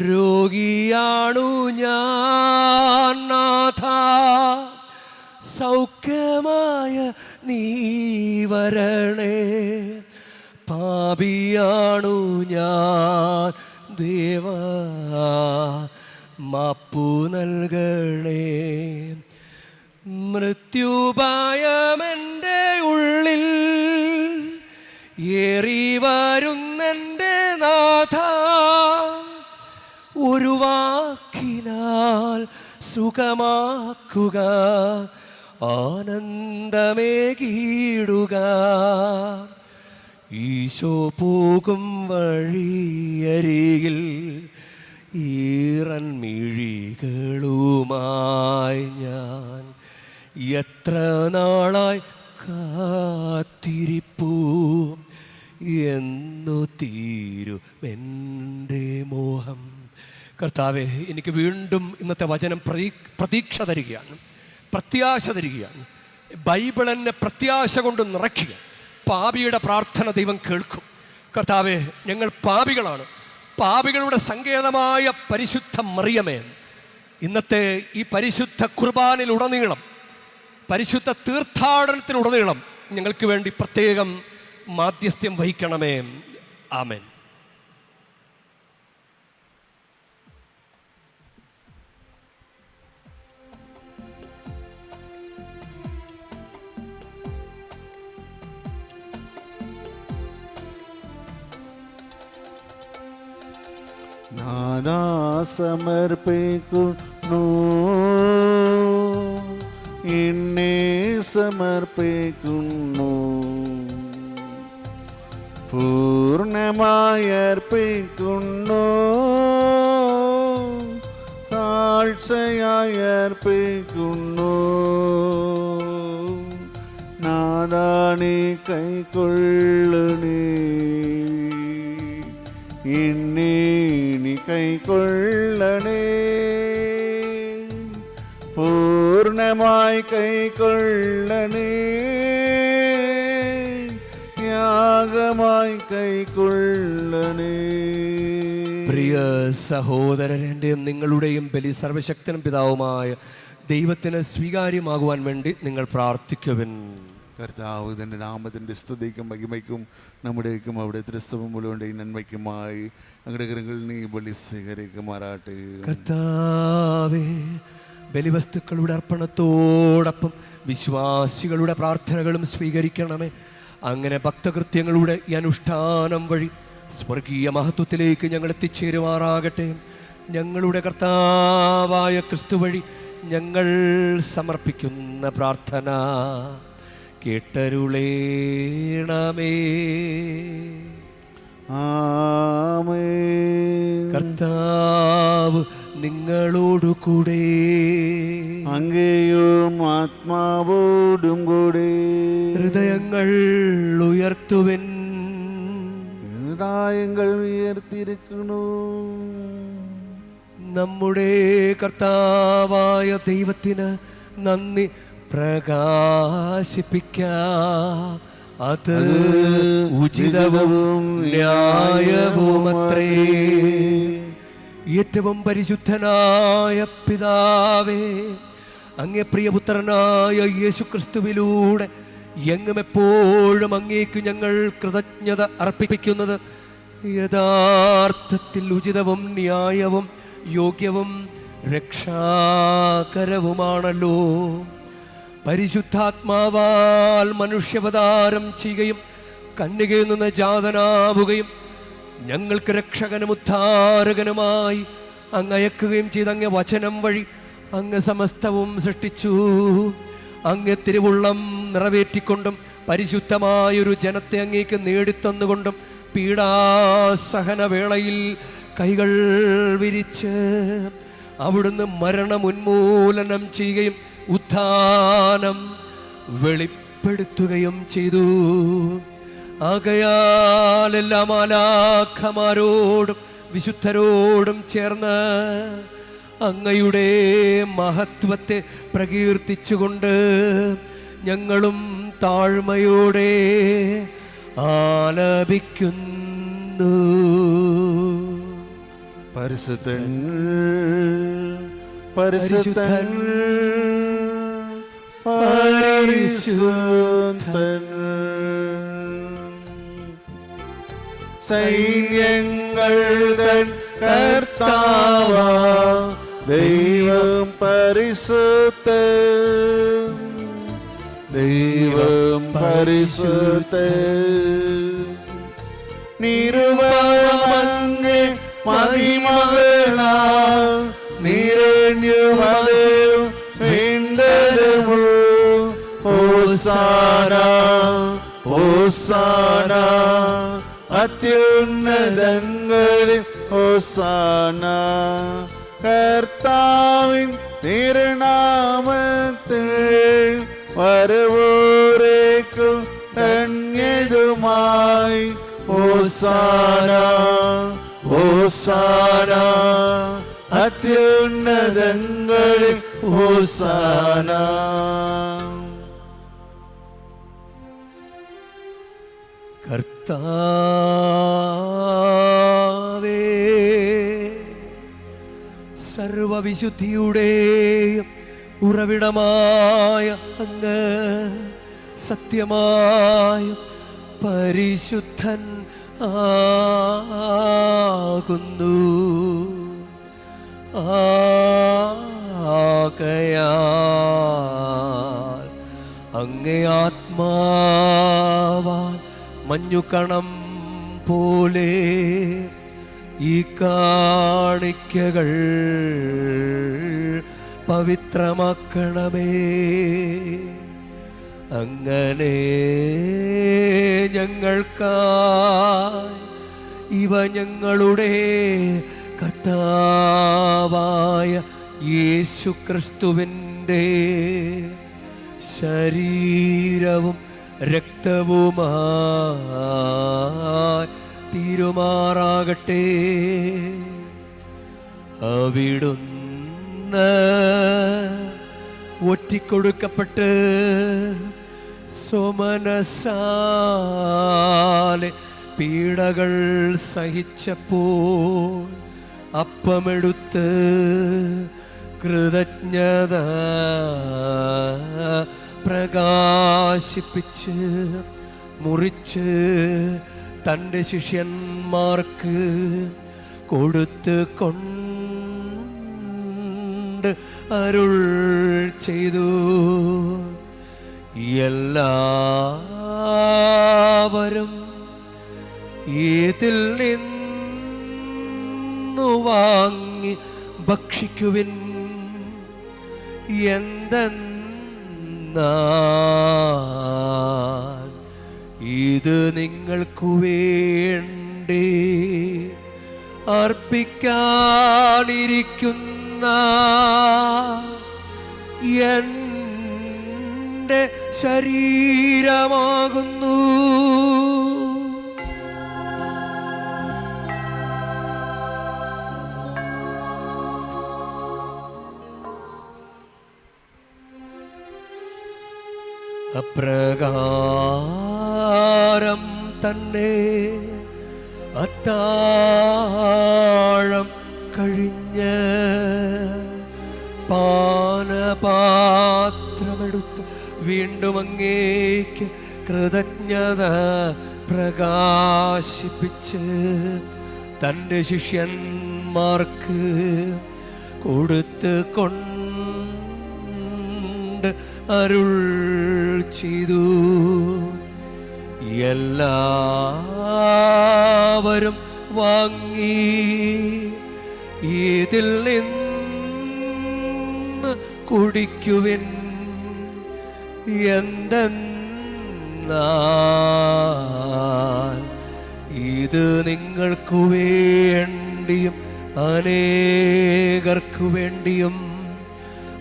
രോഗിയാണു ഞാൻ നാഥ, സൗഖ്യമായ നീ വരണേ. പാപിയാണു ഞാൻ ദേവാ, മാപ്പു നൽകണേ. മൃത്യുഭയമെൻ്റെ ഉള്ളിൽ ഏറി വരുന്നെൻ്റെ നാഥ, ഒരു വാക്കിനാൽ സുഖമാക്കുക, ആനന്ദമേകിടുക. ഈശോ പോകും വഴിയരികിൽ ഈറൻ മിഴികളുമായി ഞാൻ എത്ര നാളായി കാത്തിരിപ്പൂ, എന്നു തീരും എൻ്റെ മോഹം. കർത്താവേ, എനിക്ക് വീണ്ടും ഇന്നത്തെ വചനം പ്രതീക്ഷ തരികയാണ്, പ്രത്യാശ തരികയാണ്. ബൈബിൾ എന്നെ പ്രത്യാശ കൊണ്ട് നിറയ്ക്കുക. പാപിയുടെ പ്രാർത്ഥന ദൈവം കേൾക്കും. കർത്താവേ, ഞങ്ങൾ പാപികളാണ്. പാപികളുടെ സങ്കേതമായ പരിശുദ്ധ മറിയമേ, ഇന്നത്തെ ഈ പരിശുദ്ധ കുർബാനിലുടനീളം, പരിശുദ്ധ തീർത്ഥാടനത്തിലുടനീളം ഞങ്ങൾക്ക് വേണ്ടി പ്രത്യേകം മാധ്യസ്ഥ്യം വഹിക്കണമേ. ആമേൻ. നാദാ സമർപ്പിക്കുന്നു, എന്നെ സമർപ്പിക്കുന്നു, പൂർണ്ണമായി അർപ്പിക്കുന്നു, താഴ്ചയായി അർപ്പിക്കുന്നു. നാദാ നീ കൈക്കൊള്ളണേ, എന്നെ നീ കൈക്കൊള്ളണേ, പൂർണ്ണമായി കൈക്കൊള്ളണേ, ത്യാഗമായി കൈക്കൊള്ളണേ. പ്രിയ സഹോദരൻ്റെയും നിങ്ങളുടെയും ബലി സർവശക്തനും പിതാവുമായ ദൈവത്തിന് സ്വീകാര്യമാകുവാൻ വേണ്ടി നിങ്ങൾ പ്രാർത്ഥിക്കുവിൻ. കർത്താവ് തൻ്റെ നാമത്തിൻ്റെ സ്തുതിക്കും മഹിമയ്ക്കും നമ്മുടേക്കും അവിടെ ക്രിസ്തുവും മുഴുവൻ്റെ നന്മയ്ക്കുമായി ഞങ്ങളുടെ കരങ്ങളിൽ നീ ബലി സ്വീകരിക്കുമാറാട്ടെ. കർത്താവേ, ബലിവസ്തുക്കളുടെ അർപ്പണത്തോടൊപ്പം വിശ്വാസികളുടെ പ്രാർത്ഥനകളും സ്വീകരിക്കണമേ. അങ്ങനെ ഭക്തകൃത്യങ്ങളുടെ ഈ അനുഷ്ഠാനം വഴി സ്വർഗീയ മഹത്വത്തിലേക്ക് ഞങ്ങൾ എത്തിച്ചേരുമാറാകട്ടെ. ഞങ്ങളുടെ കർത്താവായ ക്രിസ്തു വഴി ഞങ്ങൾ സമർപ്പിക്കുന്ന പ്രാർത്ഥന കേട്ടരുളേണമേ. ആമേൻ. കർത്താവ് നിങ്ങളോടു കൂടെ, അങ്ങയും ആത്മാവോടും കൂടെ. ഹൃദയങ്ങൾ ഉയർത്തുവിൻ. ഹൃദയങ്ങൾ ഉയർത്തിയിരിക്കുന്നു. നമ്മുടെ കർത്താവായ ദൈവത്തിന് നന്ദി പ്രകാശിപ്പിക്കാം. അത് ഉചിതവും ന്യായവുമത്രേ. ഏറ്റവും പരിശുദ്ധനായ പിതാവേ, അങ്ങേ പ്രിയപുത്രനായ യേശുക്രിസ്തുവിലൂടെ എങ്ങും എപ്പോഴും അങ്ങേക്ക് ഞങ്ങൾ കൃതജ്ഞത അർപ്പിക്കുന്നത് യഥാർത്ഥത്തിൽ ഉചിതവും ന്യായവും യോഗ്യവും രക്ഷാകരവുമാണല്ലോ. പരിശുദ്ധാത്മാവാൽ മനുഷ്യാവതാരം ചെയ്യുകയും കന്യകയിൽ നിന്ന് ജാതനാവുകയും ഞങ്ങൾക്ക് രക്ഷകനും ഉദ്ധാരകനുമായി അങ്ങ് അയക്കുകയും ചെയ്ത് അങ്ങ് വചനം വഴി അങ്ങ് സമസ്തവും സൃഷ്ടിച്ചു. അങ്ങ് തിരുവുള്ളം നിറവേറ്റിക്കൊണ്ടും പരിശുദ്ധമായൊരു ജനത്തെ അങ്ങേക്ക് നേടിത്തന്നുകൊണ്ടും പീഡാസഹനവേളയിൽ കൈകൾ വിരിച്ച് അവിടുന്ന് മരണം ഉന്മൂലനം ചെയ്യുകയും ഉത്ഥാനം വെളിപ്പെടുത്തുകയും ചെയ്തു. ആകയാൽ എല്ലാ മാലാഖമാരോടും വിശുദ്ധരോടും ചേർന്ന് അങ്ങയുടെ മഹത്വത്തെ പ്രകീർത്തിച്ചുകൊണ്ട് ഞങ്ങളും താഴ്മയോടെ ആലപിക്കുന്നു. പരിശുദ്ധൻ പരിശുദ്ധൻ പരിശുദ്ധൻ സൈന്യങ്ങൾ തൻ കർത്താവാം ദൈവം പരിശുദ്ധൻ, ദൈവം പരിശുദ്ധൻ. നിരുപമങ്ങേ മഹിമകളാൽ നിറഞ്ഞു വരും വീണ്ടെടുമോ. ഹോസാന ഹോസാന അത്യുന്നതങ്ങളിൽ ഹോസാന. കർത്താവിൻ തിരുനാമത്തിൽ വരുവോരേക്കും ധന്യതുമായി. ഹോസാന ഹോസാന അത്യുന്നതങ്ങളിൽ ഹോസാന. കർത്താവേ, സർവവിശുദ്ധിയുടെയും ഉറവിടമായ അങ്ങ് സത്യമായ പരിശുദ്ധൻ ആകുന്നു. ആകയാൽ അങ്ങേ ആത്മാവാൽ മഞ്ഞുകണം പോലെ ഈ കാണിക്കകൾ പവിത്രമാക്കണമേ. അങ്ങനെ ഞങ്ങൾക്കായി ഇവ ഞങ്ങളുടെ കർത്താവായ യേശുക്രിസ്തുവിൻ്റെ ശരീരവും രക്തവുമായി തീരുമാറാകട്ടെ. അവിടുന്ന് ഒറ്റിക്കൊടുക്കപ്പെട്ട് സോമനസാലെ പീഡകൾ സഹിച്ചപ്പോൾ അപ്പമെടുത്ത് കൃതജ്ഞത പ്രകാശിപ്പിച്ച് മുറിച്ച് തൻ്റെ ശിഷ്യന്മാർക്ക് കൊടുത്ത് കൊണ്ട് അരുൾ ചെയ്തു. എല്ലാവരും ഇതിൽ നിന്നു വാങ്ങി ഭക്ഷിക്കുവിൻ. എന്തെന്നാൽ ഇത് നിങ്ങൾക്കു വേണ്ടി അർപ്പിക്കാനിരിക്കുന്ന എൻ്റെ ശരീരമാകുന്നു. അപ്രകാരം തന്നെ അത്താഴം കഴിഞ്ഞ് പാനപാത്രമെടുത്ത് വീണ്ടും അങ്ങേക്ക് കൃതജ്ഞത പ്രകാശിപ്പിച്ച് തൻ്റെ ശിഷ്യന്മാർക്ക് കൊടുത്ത് കൊണ്ട് അരുൾ ചെയ്തു. എല്ലാവരും വാങ്ങി ഇതിൽ നിന്ന് കുടിക്കുവിൻ. എന്തെന്നാൽ ഇത് നിങ്ങൾക്കു വേണ്ടിയും അനേകർക്കു വേണ്ടിയും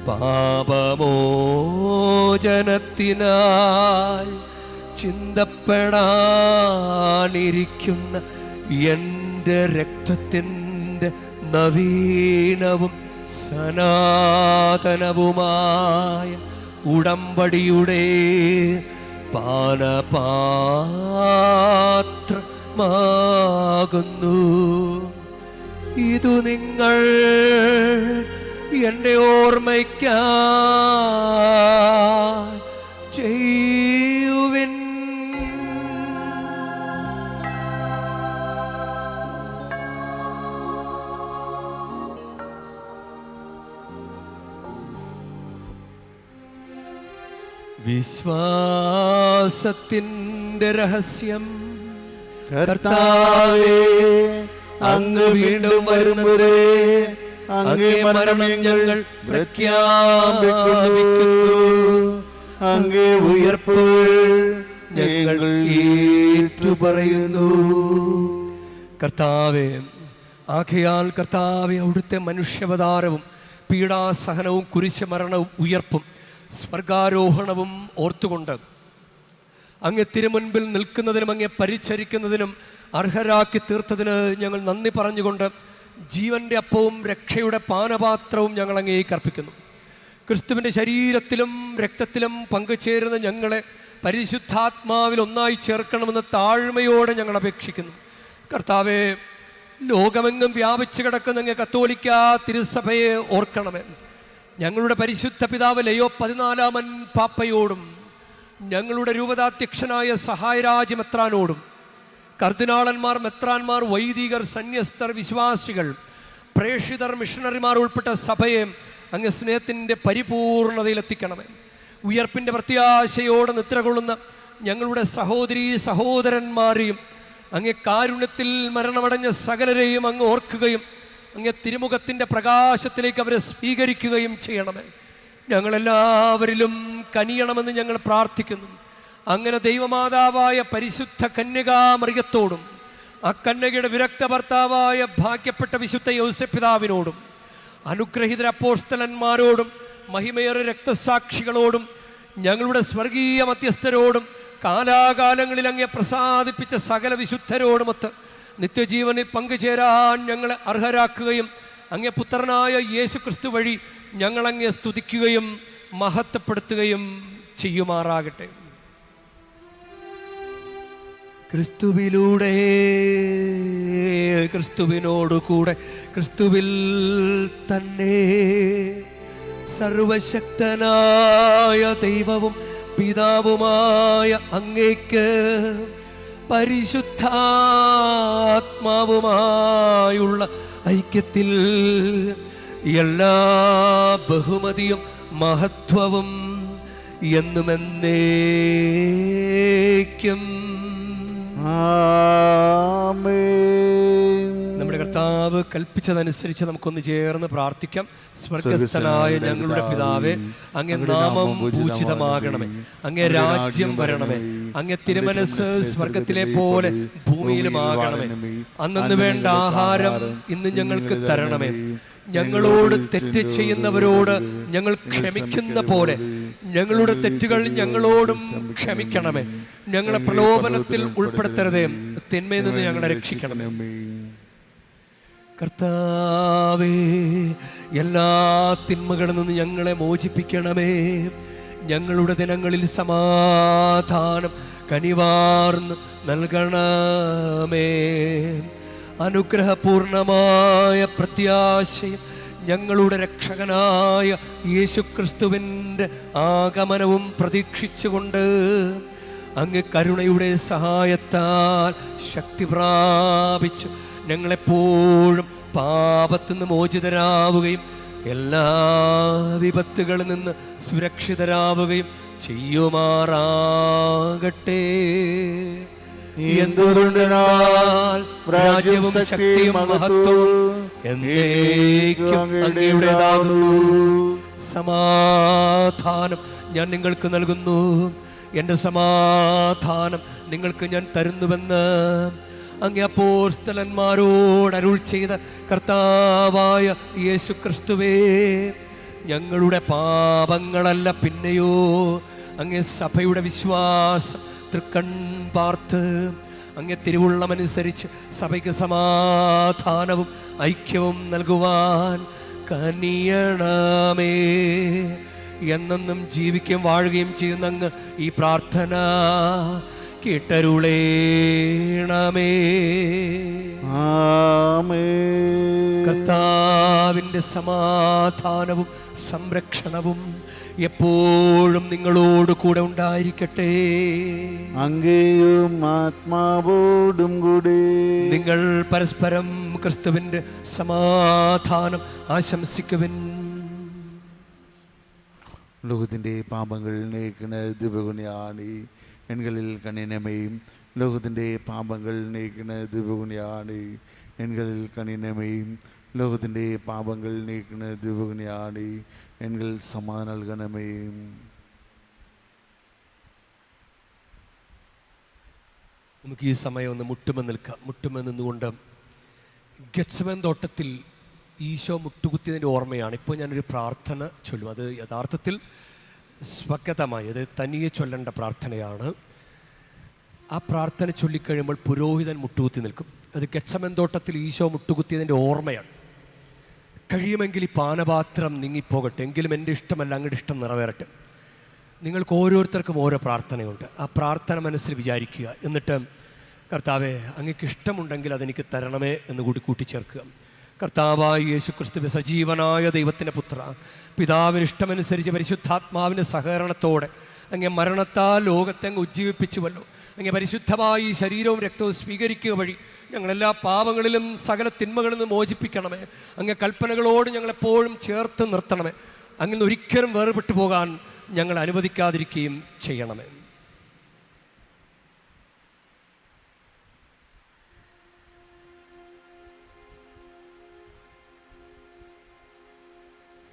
പാപമോചനത്തിനായി ചിന്തപ്പെടാനിരിക്കുന്ന എൻ്റെ രക്തത്തിൻ്റെ നവീനവും സനാതനവുമായ ഉടമ്പടിയുടെ പാനപാത്രമാകുന്നു. ഇതു നിങ്ങൾ എൻ്റെ ഓർമ്മയ്ക്കായി ചെയ്യുവിൻ. വിശ്വാസത്തിൻ്റെ രഹസ്യം. കർത്താവേ, അങ്ങ് വീണ്ടും വരുംവരെ അങ്ങേ മരണം ഞങ്ങൾ പ്രഖ്യാപിക്കുന്നു. അങ്ങേ ഉയർപ്പ് ഞങ്ങൾ ഏറ്റുപറയുന്നു. കർത്താവേ, ആകയാൽ കർത്താവേ, അവിടുത്തെ മനുഷ്യാവതാരവും പീഡാസഹനവും കുരിശുമരണവും ഉയർപ്പും സ്വർഗാരോഹണവും ഓർത്തുകൊണ്ട് അങ്ങേ തിരുമുൻപിൽ നിൽക്കുന്നതിനും അങ്ങേ പരിചരിക്കുന്നതിനും അർഹരാക്കി തീർത്തതിന് ഞങ്ങൾ നന്ദി പറഞ്ഞുകൊണ്ട് ജീവൻ്റെ അപ്പവും രക്ഷയുടെ പാനപാത്രവും ഞങ്ങൾ അങ്ങേക്ക് അർപ്പിക്കുന്നു. ക്രിസ്തുവിൻ്റെ ശരീരത്തിലും രക്തത്തിലും പങ്കുചേരുന്ന ഞങ്ങളെ പരിശുദ്ധാത്മാവിൽ ഒന്നായി ചേർക്കണമെന്ന് താഴ്മയോടെ ഞങ്ങൾ അപേക്ഷിക്കുന്നു. കർത്താവേ, ലോകമെങ്ങും വ്യാപിച്ചു കിടക്കുന്ന അങ്ങേ കത്തോലിക്ക തിരുസഭയെ ഓർക്കണമേ. ഞങ്ങളുടെ പരിശുദ്ധ പിതാവ് ലയോ 14 പാപ്പയോടും ഞങ്ങളുടെ രൂപതാധ്യക്ഷനായ സഹായരാജ് മെത്രാനോടും കർദിനാളന്മാർ, മെത്രാന്മാർ, വൈദികർ, സന്യസ്തർ, വിശ്വാസികൾ, പ്രേക്ഷിതർ, മിഷണറിമാർ ഉൾപ്പെട്ട സഭയെ അങ്ങ് സ്നേഹത്തിൻ്റെ പരിപൂർണതയിലെത്തിക്കണമേ. ഉയർപ്പിൻ്റെ പ്രത്യാശയോടെ നിദ്രകൊള്ളുന്ന ഞങ്ങളുടെ സഹോദരീ സഹോദരന്മാരെയും അങ്ങേ കാരുണ്യത്തിൽ മരണമടഞ്ഞ സകലരെയും അങ്ങ് ഓർക്കുകയും അങ്ങേ തിരുമുഖത്തിൻ്റെ പ്രകാശത്തിലേക്ക് അവരെ സ്വീകരിക്കുകയും ചെയ്യണമേ. ഞങ്ങളെല്ലാവരിലും കനിയണമെന്ന് ഞങ്ങൾ പ്രാർത്ഥിക്കുന്നു. അങ്ങനെ ദൈവമാതാവായ പരിശുദ്ധ കന്യകാമറിയത്തോടും ആ കന്യകയുടെ വിരക്ത ഭർത്താവായ ഭാഗ്യപ്പെട്ട വിശുദ്ധ യോസേപ്പ് പിതാവിനോടും അനുഗ്രഹീത അപ്പോസ്തലന്മാരോടും മഹിമയേറിയ രക്തസാക്ഷികളോടും ഞങ്ങളുടെ സ്വർഗീയ മധ്യസ്ഥരോടും കാലാകാലങ്ങളിൽ അങ്ങേ പ്രസാദിപ്പിച്ച സകല വിശുദ്ധരോടുമൊത്ത് നിത്യജീവനിൽ പങ്കുചേരാൻ ഞങ്ങളെ അർഹരാക്കുകയും അങ്ങേ പുത്രനായ യേശു ക്രിസ്തു വഴി ഞങ്ങളങ്ങേ സ്തുതിക്കുകയും മഹത്വപ്പെടുത്തുകയും ചെയ്യുമാറാകട്ടെ. ക്രിസ്തുവിലൂടെ, ക്രിസ്തുവിനോടുകൂടെ, ക്രിസ്തുവിൽ തന്നെ സർവശക്തനായ ദൈവവും പിതാവുമായ അങ്ങേക്ക് പരിശുദ്ധാത്മാവുമായുള്ള ഐക്യത്തിൽ എല്ലാ ബഹുമതിയും മഹത്വവും എന്നുമെന്നേക്കും നമ്മുടെ കർത്താവ് കൽപ്പിച്ചതനുസരിച്ച് നമുക്കൊന്ന് ചേർന്ന് പ്രാർത്ഥിക്കാം. സ്വർഗസ്ഥനായ ഞങ്ങളുടെ പിതാവേ, അങ്ങേ നാമം പൂജിതമാകണമേ, അങ്ങേ രാജ്യം വരണമേ, അങ്ങേ തിരുമനസ് സ്വർഗത്തിലെ പോലെ ഭൂമിയിലുമാകണമേ. അന്നു വേണ്ട ആഹാരം ഇന്ന് ഞങ്ങൾക്ക് തരണമേ. ഞങ്ങളോട് തെറ്റ് ചെയ്യുന്നവരോട് ഞങ്ങൾ ക്ഷമിക്കുന്ന പോലെ ഞങ്ങളുടെ തെറ്റുകൾ ഞങ്ങളോടും ക്ഷമിക്കണമേ. ഞങ്ങളെ പ്രലോഭനത്തിൽ ഉൾപ്പെടുത്തരുതേ, തിന്മയിൽ നിന്ന് ഞങ്ങളെ രക്ഷിക്കണമേ. കർത്താവേ, എല്ലാ തിന്മകളിൽ നിന്ന് ഞങ്ങളെ മോചിപ്പിക്കണമേ. ഞങ്ങളുടെ ദിനങ്ങളിൽ സമാധാനം കനിവാർന്ന് നൽകണമേ. അനുഗ്രഹപൂർണമായ പ്രത്യാശയും ഞങ്ങളുടെ രക്ഷകനായ യേശുക്രിസ്തുവിൻ്റെ ആഗമനവും പ്രതീക്ഷിച്ചുകൊണ്ട് അങ്ങ് കരുണയുടെ സഹായത്താൽ ശക്തി പ്രാപിച്ചു ഞങ്ങളെപ്പോഴും പാപത്തിൽ നിന്ന് മോചിതരാവുകയും എല്ലാ വിപത്തുകളിൽ നിന്ന് സുരക്ഷിതരാവുകയും ചെയ്യുമാറാകട്ടെ. എന്തുകൊണ്ടെന്നാൽ രാജ്യവും ശക്തിയും മഹത്വവും എന്നേക്കും അങ്ങയുടേതാകുന്നു. സമാധാനം ഞാൻ നിങ്ങൾക്ക് നൽകുന്നു, എൻ്റെ സമാധാനം നിങ്ങൾക്ക് ഞാൻ തരുന്നുവെന്ന് അങ്ങേ അപ്പോസ്തലന്മാരോട് അരുൾ ചെയ്ത കർത്താവായ യേശുക്രിസ്തുവേ, ഞങ്ങളുടെ പാപങ്ങളല്ല പിന്നെയോ അങ്ങേ സഭയുടെ വിശ്വാസം തൃക്കൺ പാർത്ത് അങ്ങേ തിരുവുള്ളമനുസരിച്ച് സഭയ്ക്ക് സമാധാനവും ഐക്യവും നൽകുവാൻ കനിയണമേ. എന്നെന്നും ജീവിക്കുകയും വാഴുകയും ചെയ്യുന്ന അങ്ങ് ഈ പ്രാർത്ഥന കേട്ടരുളേണമേ. കർത്താവിൻ്റെ സമാധാനവും സംരക്ഷണവും എപ്പോഴും നിങ്ങളോട് കൂടെ ഉണ്ടായിരിക്കട്ടെ. അങ്ങേയും ആത്മാവോടും കൂടി നിങ്ങൾ പരസ്പരം ക്രിസ്തുവിൻ്റെ സമാധാനം ആശംസിക്കുവിൻ. ലോകത്തിൻ്റെ പാപങ്ങൾ നീക്കുന്ന ദിവഗുണിയാണി എൺകളിൽ കണിനമയും. ലോകത്തിൻ്റെ പാപങ്ങൾ നീക്കുന്ന ദിവഗുണിയാണി എൺകളിൽ കണിനമയും. ലോകത്തിൻ്റെ പാപങ്ങൾ നീക്കുന്ന ദിവഗുണിയാണി എൺകൾ സമാധാനം നൽകണമേയും. നമുക്ക് ഈ സമയം ഒന്ന് മുട്ടുമെന്ന് നിൽക്കാം. മുട്ടുമെന്ന് നിന്നുകൊണ്ട് ഗെത്സമേൻ തോട്ടത്തിൽ ഈശോ മുട്ടുകുത്തിയതിൻ്റെ ഓർമ്മയാണ്. ഇപ്പോൾ ഞാനൊരു പ്രാർത്ഥന ചൊല്ലും. അത് യഥാർത്ഥത്തിൽ സ്വഗതമായി, അത് തനിയെ ചൊല്ലേണ്ട പ്രാർത്ഥനയാണ്. ആ പ്രാർത്ഥന ചൊല്ലിക്കഴിയുമ്പോൾ പുരോഹിതൻ മുട്ടുകുത്തി നിൽക്കും. അത് ഗെത്സമേൻ തോട്ടത്തിൽ ഈശോ മുട്ടുകുത്തിയതിൻ്റെ ഓർമ്മയാണ്. കഴിയുമെങ്കിൽ ഈ പാനപാത്രം നീങ്ങിപ്പോകട്ടെ, എങ്കിലും എൻ്റെ ഇഷ്ടമല്ല അങ്ങയുടെ ഇഷ്ടം നിറവേറട്ടെ. നിങ്ങൾക്ക് ഓരോരുത്തർക്കും ഓരോ പ്രാർത്ഥനയുണ്ട്. ആ പ്രാർത്ഥന മനസ്സിൽ വിചാരിക്കുക. എന്നിട്ട് കർത്താവേ, അങ്ങക്ക് ഇഷ്ടമുണ്ടെങ്കിൽ അതെനിക്ക് തരണമേ എന്ന് കൂടി കൂട്ടിച്ചേർക്കുക. കർത്താവായ യേശുക്രിസ്തുവേ, സജീവനായ ദൈവത്തിൻ്റെ പുത്ര, പിതാവിന് ഇഷ്ടമനുസരിച്ച് പരിശുദ്ധാത്മാവിൻ്റെ സഹകരണത്തോടെ അങ്ങേ മരണത്താൽ ലോകത്തെ അങ്ങ് ഉജ്ജീവിപ്പിച്ചുവല്ലോ. അങ്ങേ പരിശുദ്ധമായി ഈ ശരീരവും രക്തവും സ്വീകരിക്കുക വഴി ഞങ്ങളെല്ലാ പാപങ്ങളിലും സകല തിന്മകളിൽ നിന്ന് മോചിപ്പിക്കണമേ. അങ്ങേ കൽപ്പനകളോട് ഞങ്ങളെപ്പോഴും ചേർത്ത് നിർത്തണമേ. അങ്ങനെ ഒരിക്കലും വേർപെട്ടു പോകാൻ ഞങ്ങൾ അനുവദിക്കാതിരിക്കുകയും ചെയ്യണമേ.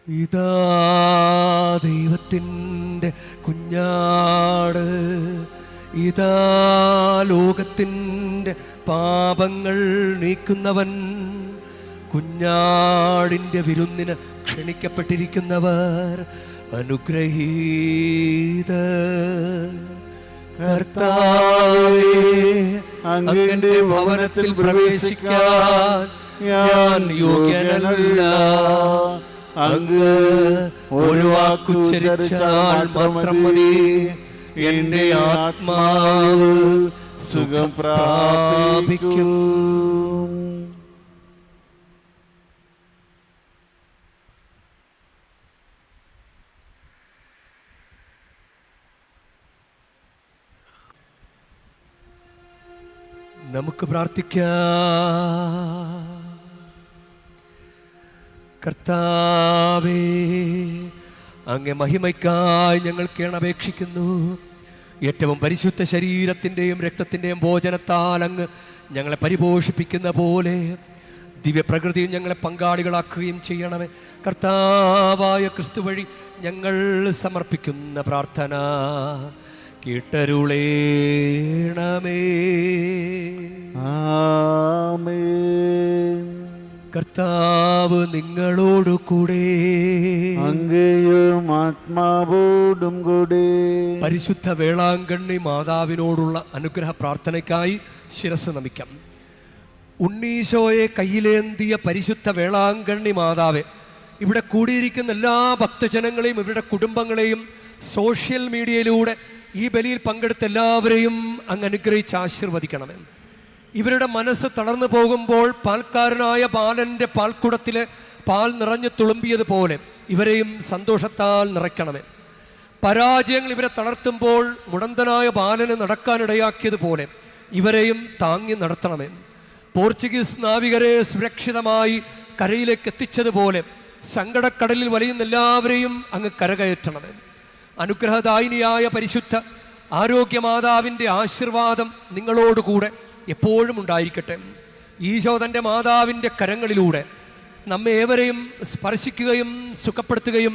ഇതാ ദൈവത്തിൻ്റെ കുഞ്ഞാട്, ഇതാ ലോകത്തിൻ്റെ പാപങ്ങൾ നീക്കുന്നവൻ. കുഞ്ഞാടിൻ്റെ വിരുന്നിന് ക്ഷണിക്കപ്പെട്ടിരിക്കുന്നവർ അനുഗ്രഹീത. കർത്താവേ, അങ്ങന്റെ ഭവനത്തിൽ പ്രവേശിക്കാൻ ഞാൻ യോഗ്യനല്ല. അങ്ങ് ഒരു വാക്കുച്ചരിച്ചാൽ മാത്രം മതി, എന്റെ ആത്മാവ് സുഖം പ്രാപിക്കും. നമുക്ക് പ്രാർത്ഥിക്കാം. കർത്താവേ, അങ്ങേ മഹിമയ്ക്കായി ഞങ്ങൾ കേണപേക്ഷിക്കുന്നു. ഏറ്റവും പരിശുദ്ധ ശരീരത്തിൻ്റെയും രക്തത്തിൻ്റെയും ഭോജനത്താൽ അങ്ങ് ഞങ്ങളെ പരിപോഷിപ്പിക്കുന്ന പോലെ ദിവ്യപ്രകൃതിയും ഞങ്ങളെ പങ്കാളികളാക്കുകയും ചെയ്യണമേ. കർത്താവായ ക്രിസ്തു വഴി ഞങ്ങൾ സമർപ്പിക്കുന്ന പ്രാർത്ഥന കേട്ടരുളേണമേ. ആമേൻ. കർത്താവ് നിങ്ങളോടു കൂടെ, അങ്ങയും ആത്മാവോടും കൂടെ. പരിശുദ്ധ വേളാങ്കണ്ണി മാതാവിനോടുള്ള അനുഗ്രഹ പ്രാർത്ഥനയ്ക്കായി ശിരസ് നമിക്കാം. ഉണ്ണീശോയെ കയ്യിലേന്തിയ പരിശുദ്ധ വേളാങ്കണ്ണി മാതാവെ, ഇവിടെ കൂടിയിരിക്കുന്ന എല്ലാ ഭക്തജനങ്ങളെയും ഇവരുടെ കുടുംബങ്ങളെയും സോഷ്യൽ മീഡിയയിലൂടെ ഈ ബലിയിൽ പങ്കെടുത്ത എല്ലാവരെയും അങ്ങ് അനുഗ്രഹിച്ച് ആശീർവദിക്കണമേ. ഇവരുടെ മനസ്സ് തളർന്നു പോകുമ്പോൾ പാൽക്കാരനായ ബാലൻ്റെ പാൽക്കുടത്തിലെ പാൽ നിറഞ്ഞു തുളുമ്പിയതുപോലെ ഇവരെയും സന്തോഷത്താൽ നിറയ്ക്കണമേ. പരാജയങ്ങൾ ഇവരെ തളർത്തുമ്പോൾ മുടന്തനായ ബാലന് നടക്കാനിടയാക്കിയതുപോലെ ഇവരെയും താങ്ങി നടത്തണമേ. പോർച്ചുഗീസ് നാവികരെ സുരക്ഷിതമായി കരയിലേക്ക് എത്തിച്ചതുപോലെ സങ്കടക്കടലിൽ വലയുന്ന എല്ലാവരെയും അങ്ങ് കരകയറ്റണമേ. അനുഗ്രഹദായിനിയായ പരിശുദ്ധ ആരോഗ്യമാതാവിൻ്റെ ആശീർവാദം നിങ്ങളോടുകൂടെ എപ്പോഴും ഉണ്ടായിരിക്കട്ടെ. ഈശോ തൻ്റെ മാതാവിൻ്റെ കരങ്ങളിലൂടെ നമ്മെ ഏവരെയും സ്പർശിക്കുകയും സുഖപ്പെടുത്തുകയും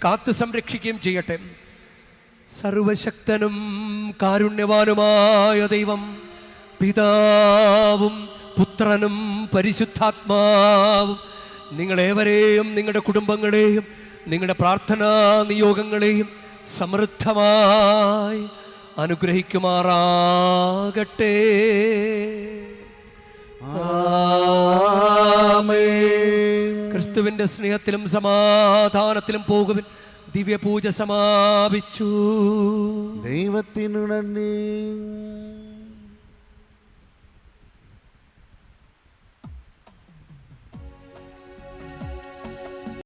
കാത്തു സംരക്ഷിക്കുകയും ചെയ്യട്ടെ. സർവശക്തനും കാരുണ്യവാനുമായ ദൈവം, പിതാവും പുത്രനും പരിശുദ്ധാത്മാവും നിങ്ങളേവരെയും നിങ്ങളുടെ കുടുംബങ്ങളെയും നിങ്ങളുടെ പ്രാർത്ഥനാ നിയോഗങ്ങളെയും സമൃദ്ധമായി അനുഗ്രഹിക്കുമാറാകട്ടെ. ക്രിസ്തുവിൻ്റെ സ്നേഹത്തിലും സമാധാനത്തിലും പോകുവിൻ. ദിവ്യപൂജ സമാപിച്ചു. ദൈവത്തിനുടനെ